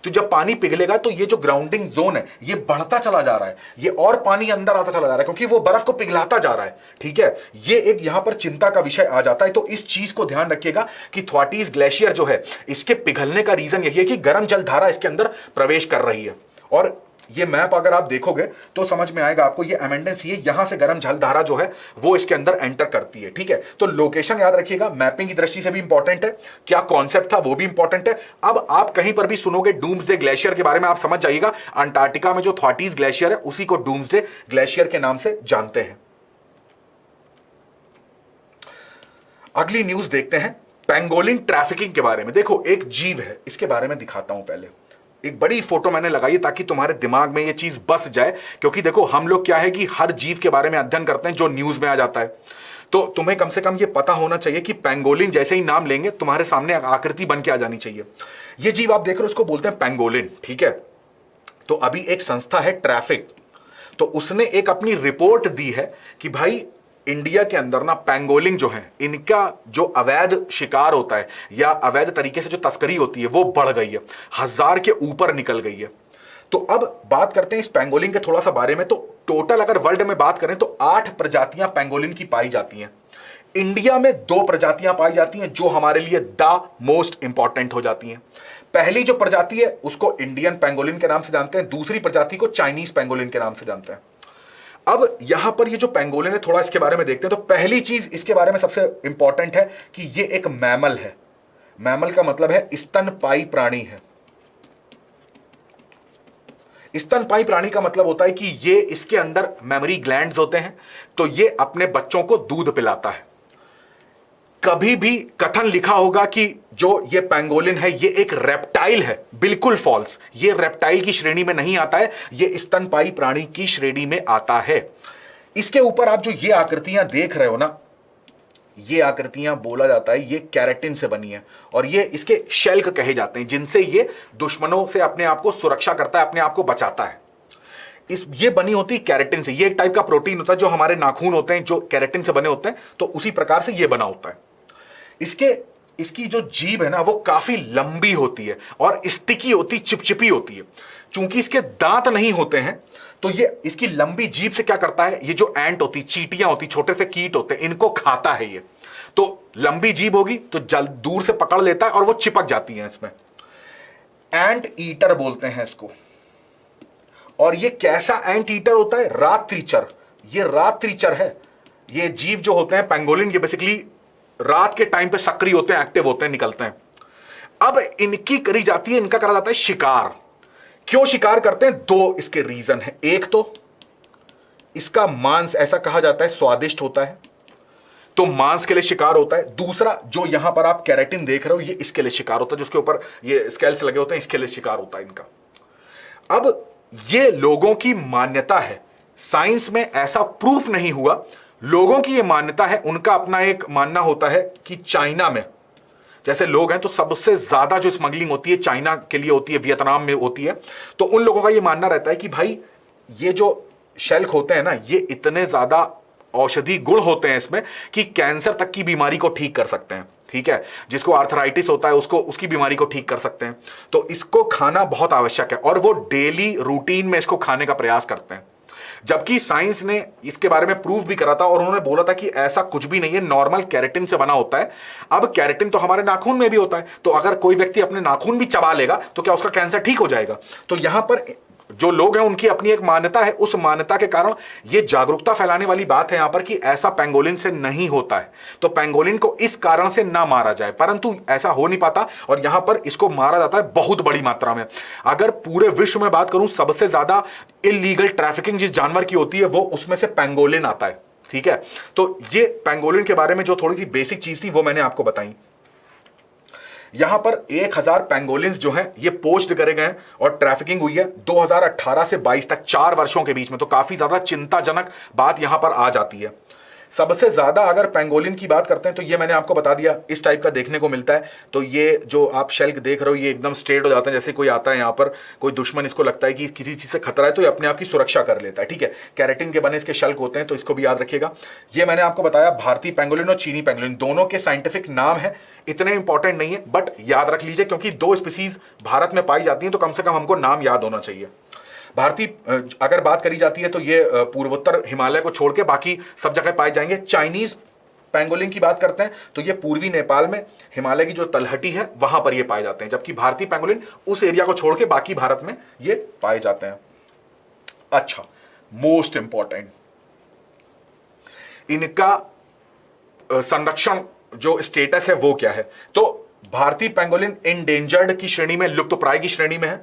तो जब पानी पिघलेगा तो ये जो ग्राउंडिंग जोन है ये बढ़ता चला जा रहा है, ये और पानी अंदर आता चला जा रहा है, क्योंकि वो बर्फ को पिघलाता जा रहा है, ठीक है। ये एक यहां पर चिंता का विषय आ जाता है। तो इस चीज को ध्यान रखिएगा कि थ्वाटीज ग्लेशियर जो है, इसके पिघलने का रीजन यही है कि गर्म जलधारा इसके अंदर प्रवेश कर रही है। और ये मैप अगर आप देखोगे तो समझ में आएगा आपको, ये अमेंडन सी है, यहां से गर्म जलधारा जो है वो इसके अंदर एंटर करती है, ठीक है। तो लोकेशन याद रखिएगा, मैपिंग की दृष्टि से भी इंपॉर्टेंट है, क्या कॉन्सेप्ट था वो भी इंपॉर्टेंट है। अब आप कहीं पर भी सुनोगे डूम्सडे ग्लेशियर के बारे में, आप समझ जाइएगा अंटार्कटिका में जो थ्वाटीज ग्लेशियर है उसी को डूम्सडे ग्लेशियर के नाम से जानते हैं। अगली न्यूज देखते हैं पेंगोलिन ट्रैफिकिंग के बारे में। देखो एक जीव है, इसके बारे में दिखाता हूं। पहले एक बड़ी फोटो मैंने लगाई ताकि तुम्हारे दिमाग में ये चीज बस जाए, क्योंकि देखो हम लोग क्या है कि हर जीव के बारे में अध्ययन करते हैं जो न्यूज में आ जाता है। तो तुम्हें कम से कम ये पता होना चाहिए कि पेंगोलिन जैसे ही नाम लेंगे तुम्हारे सामने आकृति बन के आ जानी चाहिए। ये जीव आप देख रहे हो उसको बोलते हैं पेंगोलिन, ठीक है। तो अभी एक संस्था है ट्रैफिक, तो उसने एक अपनी रिपोर्ट दी है कि भाई इंडिया के अंदर ना पेंगोलिन जो है, इनका जो अवैध शिकार होता है या अवैध तरीके से जो तस्करी होती है वो बढ़ गई है, 1000 के ऊपर निकल गई है। तो अब बात करते हैं इस पेंगोलिन के थोड़ा सा बारे में। तो टोटल अगर वर्ल्ड में बात करें तो 8 प्रजातियां पेंगोलिन की पाई जाती हैं। इंडिया में 2 प्रजातियां पाई जाती हैं जो हमारे लिए द मोस्ट इंपॉर्टेंट हो जाती हैं। पहली जो प्रजाति है उसको इंडियन पेंगोलिन के नाम से जानते हैं, दूसरी प्रजाति को चाइनीज पेंगोलिन के नाम से जानते हैं। अब यहां पर ये जो पेंगोलिन है, थोड़ा इसके बारे में देखते हैं। तो पहली चीज इसके बारे में सबसे इंपॉर्टेंट है कि ये एक मैमल है। मैमल का मतलब है स्तनपायी प्राणी है। स्तनपायी प्राणी का मतलब होता है कि ये, इसके अंदर मेमोरी ग्लैंड्स होते हैं, तो ये अपने बच्चों को दूध पिलाता है। कभी भी कथन लिखा होगा कि जो ये पेंगोलिन है ये एक रेप्टाइल है, बिल्कुल फॉल्स। ये रेप्टाइल की श्रेणी में नहीं आता है, ये स्तनपायी प्राणी की श्रेणी में आता है। इसके ऊपर आप जो ये आकृतियां देख रहे हो ना, ये आकृतियां बोला जाता है ये कैरेटिन से बनी है, और ये इसके शेल्क कहे जाते हैं जिनसे ये दुश्मनों से अपने आप को सुरक्षा करता है, अपने आप को बचाता है। ये बनी होती है कैरेटिन से। ये एक टाइप का प्रोटीन होता है, जो हमारे नाखून होते हैं जो कैरेटिन से बने होते हैं, तो उसी प्रकार से ये बना होता है। इसकी जो जीभ है ना वो काफी लंबी होती है और स्टिकी होती, चिपचिपी होती है। चूंकि इसके दांत नहीं होते हैं तो ये इसकी लंबी जीभ से क्या करता है, ये जो एंट होती, चींटियां होती, छोटे से कीट होते हैं, इनको खाता है ये। तो लंबी जीभ होगी तो जल्द दूर से पकड़ लेता है और वो चिपक जाती है इसमें। एंट ईटर बोलते हैं इसको। और ये कैसा एंट ईटर होता है? रात्रिचर। ये रात्रिचर है। ये जीव जो होते हैं पेंगोलिन, ये बेसिकली रात के टाइम पे सक्रिय होते हैं, एक्टिव होते हैं, निकलते हैं। अब इनकी करी जाती है, इनका करा जाता है शिकार। क्यों शिकार करते हैं? दो इसके रीजन है। एक तो इसका मांस ऐसा कहा जाता है स्वादिष्ट होता है, तो मांस के लिए शिकार होता है। दूसरा, जो यहां पर आप कैरेटिन देख रहे हो, ये इसके लिए शिकार होता है, जिसके ऊपर ये स्केल्स लगे होते हैं, इसके लिए शिकार होता है इनका। अब ये लोगों की मान्यता है, साइंस में ऐसा प्रूफ नहीं हुआ, लोगों की ये मान्यता है। उनका अपना एक मानना होता है कि चाइना में जैसे लोग हैं तो सबसे ज्यादा जो स्मगलिंग होती है चाइना के लिए होती है, वियतनाम में होती है। तो उन लोगों का ये मानना रहता है कि भाई ये जो शेल्क होते हैं ना, ये इतने ज्यादा औषधि गुण होते हैं इसमें कि कैंसर तक की बीमारी को ठीक कर सकते हैं। ठीक है, जिसको आर्थराइटिस होता है उसको, उसकी बीमारी को ठीक कर सकते हैं। तो इसको खाना बहुत आवश्यक है और वो डेली रूटीन में इसको खाने का प्रयास करते हैं। जबकि साइंस ने इसके बारे में प्रूफ भी करा था और उन्होंने बोला था कि ऐसा कुछ भी नहीं है, नॉर्मल कैरेटिन से बना होता है। अब कैरेटिन तो हमारे नाखून में भी होता है, तो अगर कोई व्यक्ति अपने नाखून भी चबा लेगा तो क्या उसका कैंसर ठीक हो जाएगा? तो यहां पर जो लोग हैं उनकी अपनी एक मान्यता है, उस मान्यता के कारण ये जागरूकता फैलाने वाली बात है यहां पर कि ऐसा पेंगोलिन से नहीं होता है। तो पेंगोलिन को इस कारण से ना मारा जाए, परंतु ऐसा हो नहीं पाता और यहां पर इसको मारा जाता है बहुत बड़ी मात्रा में। अगर पूरे विश्व में बात करूं, सबसे ज्यादा इलीगल ट्रैफिकिंग जिस जानवर की होती है वो उसमें से पेंगोलिन आता है। ठीक है, तो ये पेंगोलिन के बारे में जो थोड़ी सी बेसिक चीज थी वो मैंने आपको बताई। यहां पर 1000 पेंगोलिन्स जो हैं ये पोस्ट करे गए हैं और ट्रैफिकिंग हुई है 2018 से 22 तक, 4 वर्षों के बीच में। तो काफी ज्यादा चिंताजनक बात यहां पर आ जाती है। सबसे ज्यादा अगर पेंगोलिन की बात करते हैं तो ये मैंने आपको बता दिया, इस टाइप का देखने को मिलता है। तो ये जो आप शेल्क देख रहे हो ये एकदम स्ट्रेट हो जाते हैं, जैसे कोई आता है यहाँ पर, कोई दुश्मन इसको लगता है कि किसी चीज से खतरा है तो ये अपने आप की सुरक्षा कर लेता है। ठीक है, कैरेटिन के बने इसके शेल्क होते हैं, तो इसको भी याद रखिएगा। ये मैंने आपको बताया भारतीय पेंगोलिन और चीनी पेंगोलिन दोनों के साइंटिफिक नाम है, इतने इंपॉर्टेंट नहीं है बट याद रख लीजिए, क्योंकि 2 स्पीसीज भारत में पाई जाती हैं तो कम से कम हमको नाम याद होना चाहिए। भारतीय अगर बात करी जाती है तो ये पूर्वोत्तर हिमालय को छोड़ के बाकी सब जगह पाए जाएंगे। चाइनीज पेंगोलिन की बात करते हैं तो ये पूर्वी नेपाल में हिमालय की जो तलहटी है वहां पर ये पाए जाते हैं, जबकि भारतीय पेंगोलिन उस एरिया को छोड़ के बाकी भारत में ये पाए जाते हैं। अच्छा, मोस्ट इंपॉर्टेंट, इनका संरक्षण जो स्टेटस है वो क्या है? तो भारतीय पेंगोलिन इंडेंजर्ड की श्रेणी में, लुप्तप्राय की श्रेणी में है।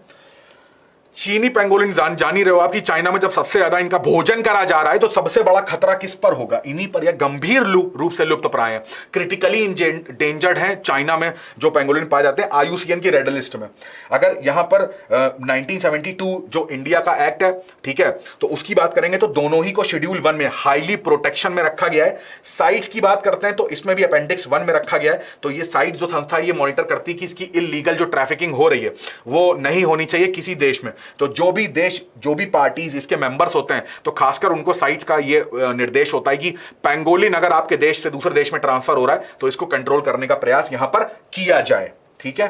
चीनी पेंगोलिन जान ही रहे हो आप कि चाइना में जब सबसे ज्यादा इनका भोजन करा जा रहा है तो सबसे बड़ा खतरा किस पर होगा? इन्हीं पर। यह गंभीर रूप से लुप्तप्राय है, क्रिटिकली इंडेंजर्ड है चाइना में जो पेंगोलिन पाए जाते हैं IUCN की रेड लिस्ट में। अगर यहां पर 1972 जो इंडिया का एक्ट है, ठीक है, तो उसकी बात करेंगे तो दोनों ही को शेड्यूल 1 में हाईली प्रोटेक्शन में रखा गया है। साइट्स की बात करते हैं तो इसमें भी अपेंडिक्स 1 में रखा गया है। तो ये साइट जो संस्था है ये मॉनिटर करती है कि इसकी इलीगल जो ट्रैफिकिंग हो रही है वो नहीं होनी चाहिए किसी देश में। तो जो भी देश, जो भी पार्टीज इसके मेंबर्स होते हैं तो खासकर उनको साइट्स का ये निर्देश होता है कि पेंगोलिन अगर आपके देश से दूसरे देश में ट्रांसफर हो रहा है तो इसको कंट्रोल करने का प्रयास यहां पर किया जाए। ठीक है,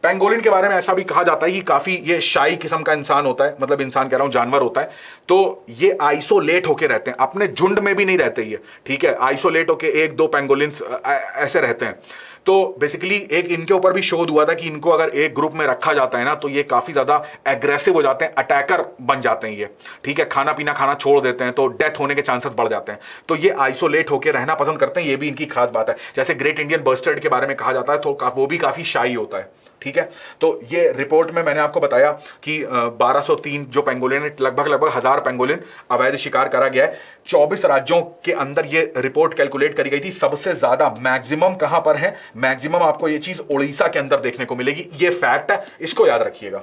पेंगोलिन के बारे में ऐसा भी कहा जाता है कि काफी ये शाई किस्म का इंसान होता है, मतलब इंसान कह रहा हूं, जानवर होता है। तो ये आइसोलेट होके रहते हैं, अपने झुंड में भी नहीं रहते ये। ठीक है, आइसोलेट होके 1-2 पेंगोलिन्स ऐसे रहते हैं। तो बेसिकली एक इनके ऊपर भी शोध हुआ था कि इनको अगर एक ग्रुप में रखा जाता है ना तो ये काफी ज्यादा एग्रेसिव हो जाते हैं, अटैकर बन जाते हैं ये। ठीक है, खाना पीना खाना छोड़ देते हैं तो डेथ होने के चांसेस बढ़ जाते हैं। तो ये आइसोलेट होकर रहना पसंद करते हैं, ये भी इनकी खास बात है। जैसे ग्रेट इंडियन बस्टर्ड के बारे में कहा जाता है तो वो भी काफी शाई होता है। ठीक है, तो ये रिपोर्ट में मैंने आपको बताया कि 1203 जो पेंगोलिन, लगभग 1000 पेंगोलिन अवैध शिकार करा गया है। 24 राज्यों के अंदर ये रिपोर्ट कैलकुलेट करी गई थी। सबसे ज्यादा मैक्सिमम कहां पर है? मैक्सिमम आपको ये चीज उड़ीसा के अंदर देखने को मिलेगी। ये फैक्ट है, इसको याद रखिएगा।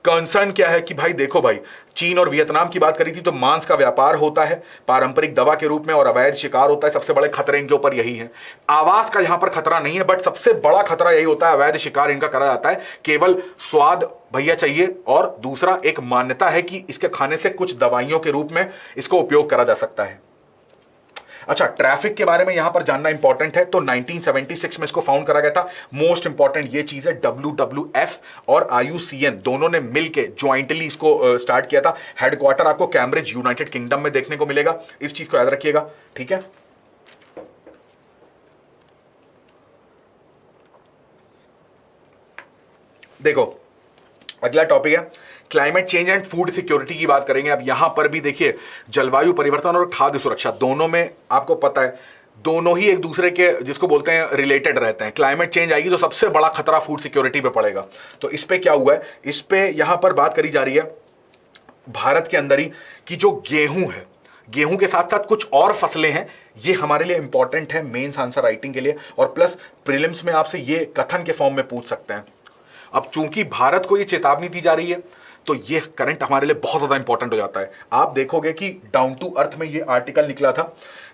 कंसर्न क्या है कि भाई देखो भाई, चीन और वियतनाम की बात करी थी तो मांस का व्यापार होता है पारंपरिक दवा के रूप में और अवैध शिकार होता है। सबसे बड़े खतरे इनके ऊपर यही है। आवास का यहां पर खतरा नहीं है, बट सबसे बड़ा खतरा यही होता है, अवैध शिकार इनका करा जाता है। केवल स्वाद भैया चाहिए और दूसरा एक मान्यता है कि इसके खाने से कुछ दवाइयों के रूप में इसको उपयोग करा जा सकता है। अच्छा, ट्रैफिक के बारे में यहां पर जानना इंपॉर्टेंट है, तो 1976 में इसको फाउंड करा गया था। मोस्ट इंपॉर्टेंट ये चीज है, WWF और IUCN दोनों ने मिलकर ज्वाइंटली इसको स्टार्ट किया था। हेडक्वार्टर आपको कैम्ब्रिज यूनाइटेड किंगडम में देखने को मिलेगा, इस चीज को याद रखिएगा, ठीक है। देखो अगला टॉपिक है climate change and food security की बात करेंगे। अब यहां पर भी देखिए, जलवायु परिवर्तन और खाद्य सुरक्षा दोनों में आपको पता है, दोनों ही एक दूसरे के जिसको बोलते हैं रिलेटेड रहते हैं। क्लाइमेट चेंज आएगी तो सबसे बड़ा खतरा फूड सिक्योरिटी पे पड़ेगा। तो इस पे क्या हुआ है, इस पे यहां पर बात करी जा रही है भारत के अंदर ही कि जो गेहूं है, गेहूं के साथ साथ कुछ और फसलें हैं, ये हमारे लिए इंपॉर्टेंट है मेंस आंसर राइटिंग के लिए, और प्लस प्रीलिम्स में आपसे ये कथन के फॉर्म में पूछ सकते हैं। अब चूंकि भारत को ये चेतावनी दी जा रही है तो ये करंट हमारे लिए बहुत ज्यादा इंपॉर्टेंट हो जाता है। आप देखोगे कि डाउन टू अर्थ में ये आर्टिकल निकला था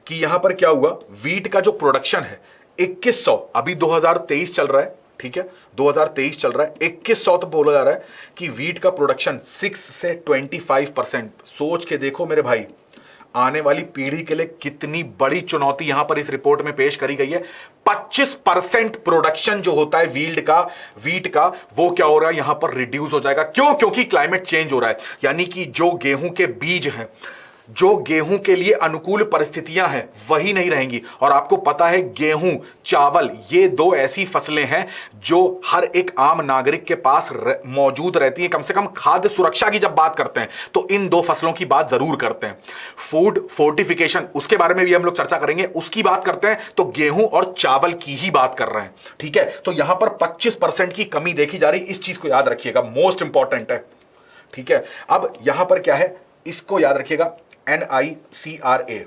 कि यहां पर क्या हुआ, वीट का जो प्रोडक्शन है 2100, अभी 2023 चल रहा है, ठीक है, 2023 चल रहा है, 2100 तो बोला जा रहा है कि वीट का प्रोडक्शन 6 से 25%। सोच के देखो मेरे भाई, आने वाली पीढ़ी के लिए कितनी बड़ी चुनौती यहां पर इस रिपोर्ट में पेश करी गई है। 25% प्रोडक्शन जो होता है वीट का वो क्या हो रहा है, यहां पर रिड्यूस हो जाएगा। क्यों? क्योंकि क्लाइमेट चेंज हो रहा है, यानी कि जो गेहूं के बीज हैं, जो गेहूं के लिए अनुकूल परिस्थितियां हैं, वही नहीं रहेंगी। और आपको पता है गेहूं, चावल, ये दो ऐसी फसलें हैं जो हर एक आम नागरिक के पास मौजूद रहती हैं। कम से कम खाद्य सुरक्षा की जब बात करते हैं तो इन दो फसलों की बात जरूर करते हैं। फूड फोर्टिफिकेशन, उसके बारे में भी हम लोग चर्चा करेंगे, उसकी बात करते हैं तो गेहूं और चावल की ही बात कर रहे हैं, ठीक है। तो यहां पर 25% की कमी देखी जा रही, इस चीज को याद रखिएगा, मोस्ट इंपॉर्टेंट है, ठीक है। अब यहां पर क्या है, इसको याद रखिएगा, NICRA।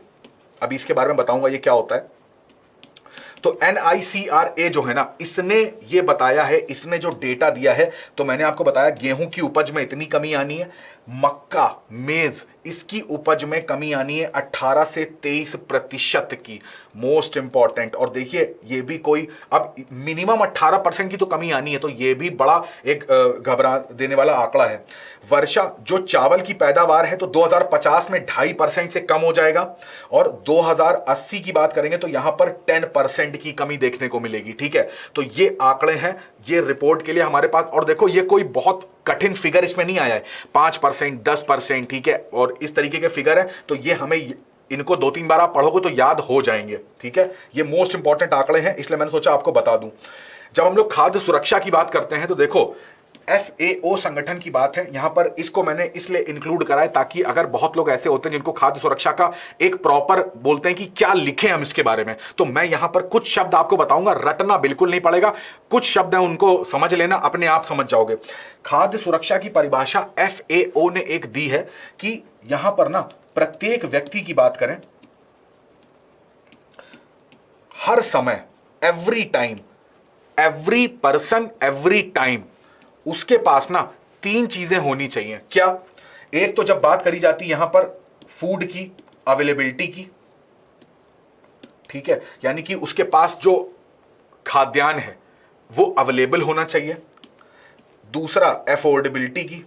अभी इसके बारे में बताऊंगा ये क्या होता है। तो NICRA जो है ना, इसने ये बताया है, इसने जो डेटा दिया है, तो मैंने आपको बताया गेहूं की उपज में इतनी कमी आनी है, मक्का, मेज, इसकी उपज में कमी आनी है 18 से 23% की, मोस्ट इंपॉर्टेंट। और देखिए ये भी कोई, अब मिनिमम 18% की तो कमी आनी है, तो ये भी बड़ा एक घबरा देने वाला आंकड़ा है। वर्षा, जो चावल की पैदावार है, तो 2050 में 2.5% से कम हो जाएगा, और 2080 की बात करेंगे तो यहां पर 10% की कमी देखने को मिलेगी, ठीक है। तो ये आंकड़े हैं, ये रिपोर्ट के लिए हमारे पास। और देखो ये कोई बहुत कठिन फिगर इसमें नहीं आया है, 5%, 10%, ठीक है, और इस तरीके के फिगर है, तो ये हमें इनको 2-3 बार आप पढ़ोगे तो याद हो जाएंगे, ठीक है। ये मोस्ट इंपॉर्टेंट आंकड़े हैं, इसलिए मैंने सोचा आपको बता दूं। जब हम लोग खाद्य सुरक्षा की बात करते हैं तो देखो FAO संगठन की बात है, यहां पर इसको मैंने इसलिए इंक्लूड करा है ताकि अगर बहुत लोग ऐसे होते हैं जिनको खाद्य सुरक्षा का एक प्रॉपर बोलते हैं कि क्या लिखें हम इसके बारे में, तो मैं यहां पर कुछ शब्द आपको बताऊंगा, रटना बिल्कुल नहीं पड़ेगा, कुछ शब्द हैं उनको समझ लेना, अपने आप समझ जाओगे। खाद्य सुरक्षा की परिभाषा FAO ने एक दी है कि यहां पर ना प्रत्येक व्यक्ति की बात करें, हर समय, every time, every person every time, उसके पास ना 3 चीजें होनी चाहिए। क्या? एक तो जब बात करी जाती है यहां पर फूड की अवेलेबिलिटी की, ठीक है, यानी कि उसके पास जो खाद्यान्न है वो अवेलेबल होना चाहिए। दूसरा अफोर्डेबिलिटी की,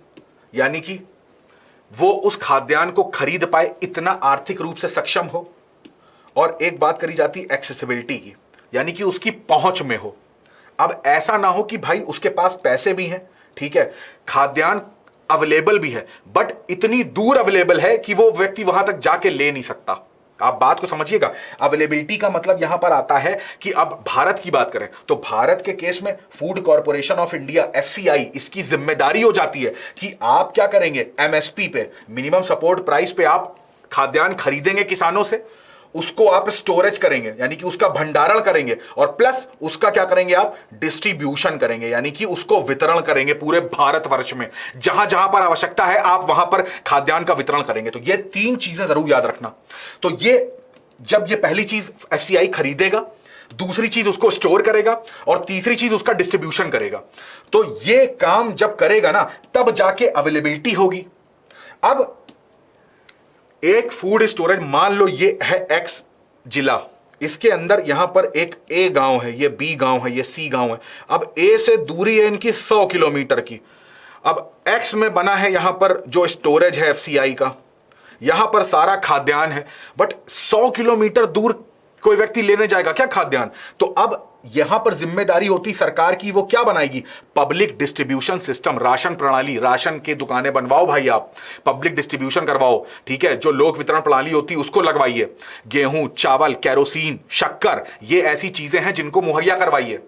यानी कि वो उस खाद्यान्न को खरीद पाए, इतना आर्थिक रूप से सक्षम हो। और एक बात करी जाती है एक्सेसिबिलिटी की, यानी कि उसकी पहुंच में हो। अब ऐसा ना हो कि भाई उसके पास पैसे भी हैं, ठीक है, खाद्यान्न अवेलेबल भी है, बट इतनी दूर अवेलेबल है कि वो व्यक्ति वहां तक जाके ले नहीं सकता। आप बात को समझिएगा, अवेलेबिलिटी का मतलब यहां पर आता है कि अब भारत की बात करें तो भारत के केस में food corporation of India FCI, इसकी जिम्मेदारी हो जाती है कि आप क्या करेंगे, MSP पे, मिनिमम सपोर्ट प्राइस पे आप खाद्यान्न खरीदेंगे किसानों से, उसको आप स्टोरेज करेंगे, यानी कि उसका भंडारण करेंगे, और प्लस उसका क्या करेंगे, आप डिस्ट्रीब्यूशन करेंगे, यानी कि उसको वितरण करेंगे पूरे भारतवर्ष में, जहां जहां पर आवश्यकता है आप वहां पर खाद्यान्न का वितरण करेंगे। तो ये 3 चीजें जरूर याद रखना। तो ये जब ये पहली चीज FCI खरीदेगा, दूसरी चीज उसको स्टोर करेगा, और तीसरी चीज उसका डिस्ट्रीब्यूशन करेगा। तो ये काम जब करेगा ना, तब जाके अवेलेबिलिटी होगी। अब एक फूड स्टोरेज, मान लो ये है X जिला, इसके अंदर यहां पर एक A गांव है, ये B गांव है, ये C गांव है। अब A से दूरी है इनकी 100 किलोमीटर की। अब X में बना है यहां पर जो स्टोरेज है FCI का, यहां पर सारा खाद्यान्न है, बट 100 किलोमीटर दूर कोई व्यक्ति लेने जाएगा क्या खाद्यान्न? तो अब यहां पर जिम्मेदारी होती सरकार की, वो क्या बनाएगी? पब्लिक डिस्ट्रीब्यूशन सिस्टम, राशन प्रणाली, राशन की दुकानें बनवाओ भाई, आप पब्लिक डिस्ट्रीब्यूशन करवाओ, ठीक है? जो लोक वितरण प्रणाली होती है उसको लगवाइए। गेहूं, चावल, केरोसिन, शक्कर, ये ऐसी चीजें हैं जिनको मुहैया करवाइए।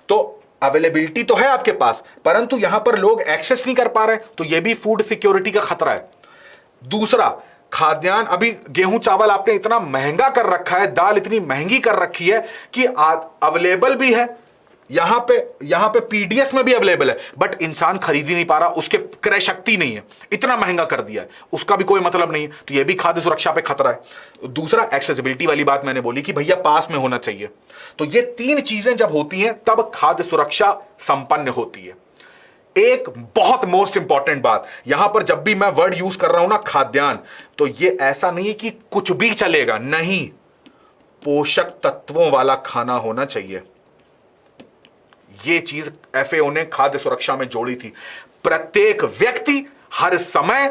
तो अवेलेबिलिटी तो है आपके पास, परंतु यहां पर लोग एक्सेस नहीं कर पा रहे, तो यह भी फूड सिक्योरिटी का खतरा है। दूसरा, खाद्यान्न, अभी गेहूं चावल आपने इतना महंगा कर रखा है, दाल इतनी महंगी कर रखी है कि अवेलेबल भी है, यहां पे पीडीएस में भी अवेलेबल है, बट इंसान खरीद ही नहीं पा रहा, उसके क्रय शक्ति नहीं है, इतना महंगा कर दिया है, उसका भी कोई मतलब नहीं है। तो यह भी खाद्य सुरक्षा पे खतरा है। दूसरा, एक्सेसिबिलिटी वाली बात मैंने बोली कि भैया पास में होना चाहिए। तो ये तीन चीजें जब होती हैं तब खाद्य सुरक्षा संपन्न होती है। एक बहुत मोस्ट इंपॉर्टेंट बात यहां पर, जब भी मैं वर्ड यूज कर रहा हूं ना खाद्यान्न, तो ये ऐसा नहीं है कि कुछ भी चलेगा, नहीं, पोषक तत्वों वाला खाना होना चाहिए। ये चीज एफएओ ने खाद्य सुरक्षा में जोड़ी थी। प्रत्येक व्यक्ति हर समय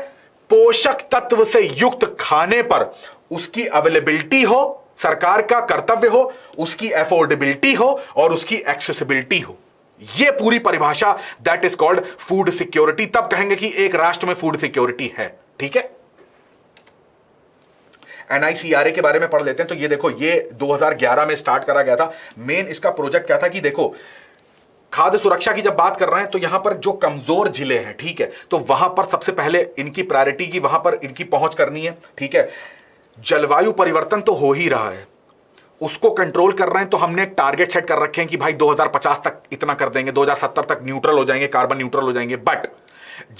पोषक तत्व से युक्त खाने पर उसकी अवेलेबिलिटी हो, सरकार का कर्तव्य हो, उसकी एफोर्डेबिलिटी हो और उसकी एक्सेसिबिलिटी हो। यह पूरी परिभाषा, that is called food security. तब कहेंगे कि एक राष्ट्र में फूड सिक्योरिटी है। ठीक है, एनआईसीआरए के बारे में पढ़ लेते हैं। तो ये देखो, ये 2011 में स्टार्ट करा गया था। मेन इसका प्रोजेक्ट क्या था कि देखो, खाद्य सुरक्षा की जब बात कर रहे हैं तो यहां पर जो कमजोर जिले हैं, ठीक है, तो वहां पर सबसे पहले इनकी प्रायोरिटी की वहां पर इनकी पहुंच करनी है। ठीक है, जलवायु परिवर्तन तो हो ही रहा है, उसको कंट्रोल कर रहे हैं। तो हमने टारगेट सेट कर रखे हैं कि भाई 2050 तक इतना कर देंगे, 2070 तक न्यूट्रल हो जाएंगे, कार्बन न्यूट्रल हो जाएंगे। बट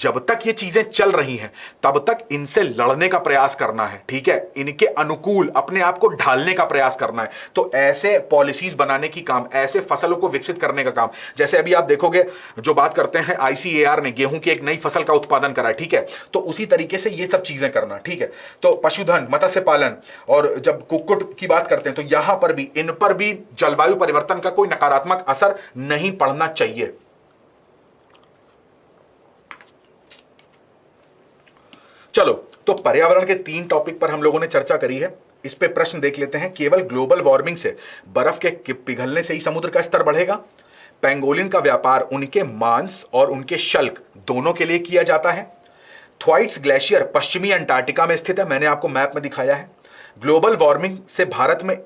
जब तक ये चीजें चल रही हैं तब तक इनसे लड़ने का प्रयास करना है। ठीक है, इनके अनुकूल अपने आप को ढालने का प्रयास करना है। तो ऐसे पॉलिसीज बनाने की काम, ऐसे फसलों को विकसित करने का काम, जैसे अभी आप देखोगे जो बात करते हैं, आईसीएआर ने गेहूं की एक नई फसल का उत्पादन करा है। ठीक है, तो उसी तरीके से ये सब चीजें करना। ठीक है, तो पशुधन, मत्स्य पालन, और जब कुक्कुट की बात करते हैं तो यहां पर भी, इन पर भी जलवायु परिवर्तन का कोई नकारात्मक असर नहीं पड़ना चाहिए। चलो, तो पर्यावरण के 3 टॉपिक पर हम लोगों ने चर्चा करी है। इस पे प्रश्न देख लेते हैं। केवल ग्लोबल वार्मिंग से, बर्फ के पिघलने से ही समुद्र का स्तर बढ़ेगा? पेंगोलिन का व्यापार उनके मांस और उनके शल्क दोनों के लिए किया जाता है। थ्वाइट्स ग्लेशियर पश्चिमी अंटार्कटिका में स्थित है, मैंने आपको मैप में दिखाया है। ग्लोबल वार्मिंग से भारत में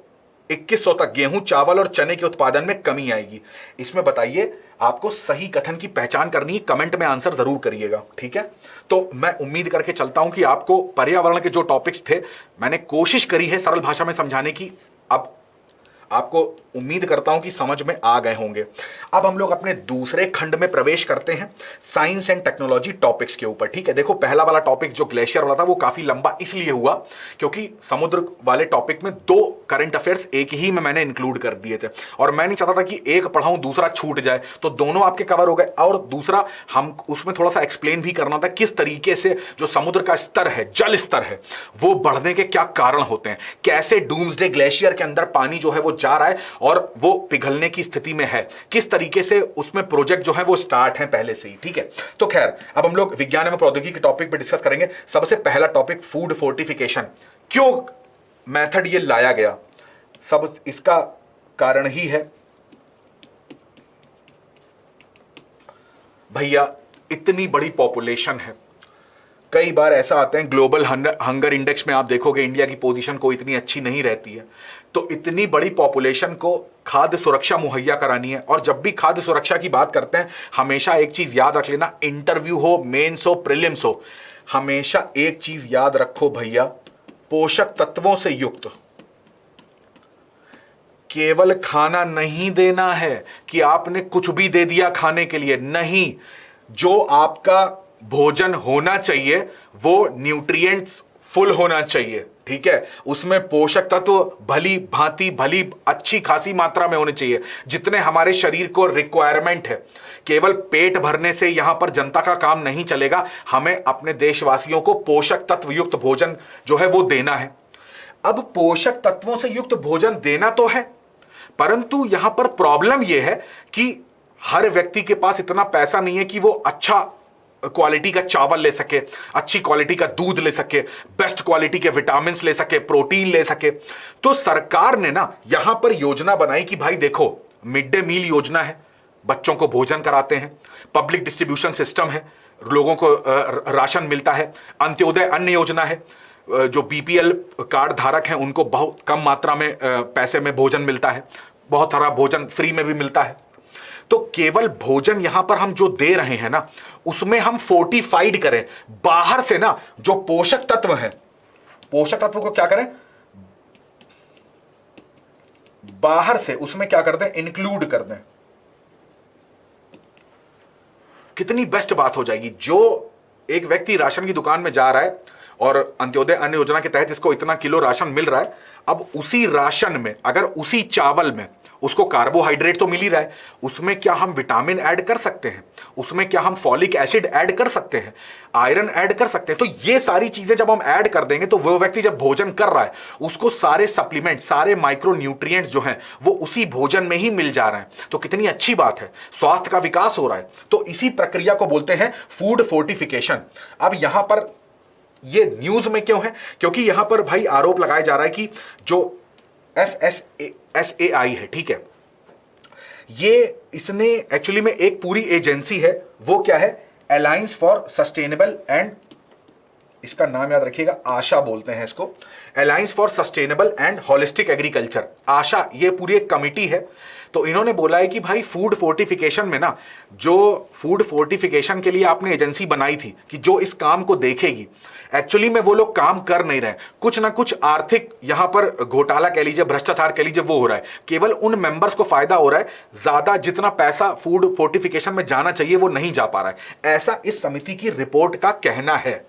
2100 तक गेहूं, चावल और चने के उत्पादन में कमी आएगी। इसमें बताइए, आपको सही कथन की पहचान करनी है, कमेंट में आंसर जरूर करिएगा। ठीक है, तो मैं उम्मीद करके चलता हूं कि आपको पर्यावरण के जो टॉपिक्स थे, मैंने कोशिश करी है सरल भाषा में समझाने की। अब आपको उम्मीद करता हूं कि समझ में आ गए होंगे। अब हम लोग अपने दूसरे खंड में प्रवेश करते हैं, साइंस एंड टेक्नोलॉजी टॉपिक्स के ऊपर। ठीक है, देखो, पहला वाला टॉपिक जो ग्लेशियर वाला था वो काफी लंबा इसलिए हुआ क्योंकि समुद्र वाले टॉपिक में 2 करंट अफेयर्स एक ही में मैंने इंक्लूड कर दिए थे, और मैं नहीं चाहता था कि एक पढ़ाऊं दूसरा छूट जाए, तो दोनों आपके कवर हो गए। और दूसरा, हम उसमें थोड़ा सा एक्सप्लेन भी करना था किस तरीके से जो समुद्र का स्तर है, जल स्तर है, वो बढ़ने के क्या कारण होते हैं, कैसे डूम्सडे ग्लेशियर के अंदर पानी जो है वो जा रहा है और वो पिघलने की स्थिति में है, किस तरीके से उसमें प्रोजेक्ट जो है वो स्टार्ट है पहले से ही। ठीक है, तो खैर, अब हम लोग विज्ञान एवं प्रौद्योगिकी के टॉपिक पे डिस्कस करेंगे। सबसे पहला टॉपिक, फूड फोर्टिफिकेशन। क्यों मेथड ये लाया गया? सब इसका कारण ही है भैया, इतनी बड़ी पॉपुलेशन है। कई बार ऐसा आता है, ग्लोबल हंगर इंडेक्स में आप देखोगे इंडिया की पोजीशन को इतनी अच्छी नहीं रहती है। तो इतनी बड़ी पॉपुलेशन को खाद्य सुरक्षा मुहैया करानी है। और जब भी खाद्य सुरक्षा की बात करते हैं, हमेशा एक चीज याद रख लेना, इंटरव्यू हो, मेंस हो, प्रीलिम्स हो, हमेशा एक चीज याद रखो भैया, पोषक तत्वों से युक्त। केवल खाना नहीं देना है कि आपने कुछ भी दे दिया खाने के लिए, नहीं, जो आपका भोजन होना चाहिए वो न्यूट्रिएंट्स फुल होना चाहिए। ठीक है, उसमें पोषक तत्व भली भांति, भली अच्छी खासी मात्रा में होने चाहिए, जितने हमारे शरीर को रिक्वायरमेंट है। केवल पेट भरने से यहां पर जनता का काम नहीं चलेगा, हमें अपने देशवासियों को पोषक तत्व युक्त भोजन जो है वो देना है। अब पोषक तत्वों से युक्त भोजन देना तो है, परंतु यहां पर प्रॉब्लम यह है कि हर व्यक्ति के पास इतना पैसा नहीं है कि वो अच्छा क्वालिटी का चावल ले सके, अच्छी क्वालिटी का दूध ले सके, बेस्ट क्वालिटी के विटामिन ले सके, प्रोटीन ले सके। तो सरकार ने ना यहां पर योजना बनाई कि भाई देखो, मिड डे मील योजना है, बच्चों को भोजन कराते हैं, पब्लिक डिस्ट्रीब्यूशन सिस्टम है, लोगों को राशन मिलता है, अंत्योदय अन्न योजना है, जो बीपीएल कार्ड धारक हैं उनको बहुत कम मात्रा में पैसे में भोजन मिलता है, बहुत सारा भोजन फ्री में भी मिलता है। तो केवल भोजन यहां पर हम जो दे रहे हैं ना, उसमें हम फोर्टिफाइड करें, बाहर से ना जो पोषक तत्व हैं, पोषक तत्व को क्या करें, बाहर से उसमें क्या कर दें, इंक्लूड कर दें। कितनी बेस्ट बात हो जाएगी। जो एक व्यक्ति राशन की दुकान में जा रहा है और अंत्योदय अन्न योजना के तहत इसको इतना किलो राशन मिल रहा है, अब उसी राशन में, अगर उसी चावल में उसको कार्बोहाइड्रेट तो मिल ही रहा है, उसमें क्या हम विटामिन ऐड कर सकते हैं, उसमें क्या हम फॉलिक एसिड ऐड कर सकते हैं, आयरन ऐड कर सकते हैं। तो ये सारी चीजें जब हम ऐड कर देंगे तो वो व्यक्ति जब भोजन कर रहा है उसको सारे सप्लीमेंट, सारे माइक्रो न्यूट्रिएंट्स जो हैं वो उसी भोजन में ही मिल जा रहे हैं। तो कितनी अच्छी बात है, स्वास्थ्य का विकास हो रहा है। तो इसी प्रक्रिया को बोलते हैं फूड फोर्टिफिकेशन। अब यहां पर ये न्यूज में क्यों है, क्योंकि यहां पर भाई आरोप लगाया जा रहा है कि जो FSSAI है, ठीक है, ये इसने एक्चुअली में एक पूरी एजेंसी है, वो क्या है, अलायंस फॉर सस्टेनेबल एंड, इसका नाम याद रखिएगा, आशा बोलते हैं इसको, alliance for sustainable and holistic agriculture, ASHA, ये पूरी एक कमिटी है। तो इन्होंने बोला है कि भाई फूड फोर्टिफिकेशन में ना, जो फूड फोर्टिफिकेशन के लिए आपने एजेंसी बनाई थी कि जो इस काम को देखेगी, एक्चुअली में वो लोग काम कर नहीं रहे, कुछ ना कुछ आर्थिक यहां पर घोटाला कह लीजिए, भ्रष्टाचार कह लीजिए, वो हो रहा है। केवल उन मेंबर्स को फायदा हो रहा है, ज्यादा जितना पैसा फूड फोर्टिफिकेशन में जाना चाहिए वो नहीं जा पा रहा है, ऐसा इस समिति की रिपोर्ट का कहना है।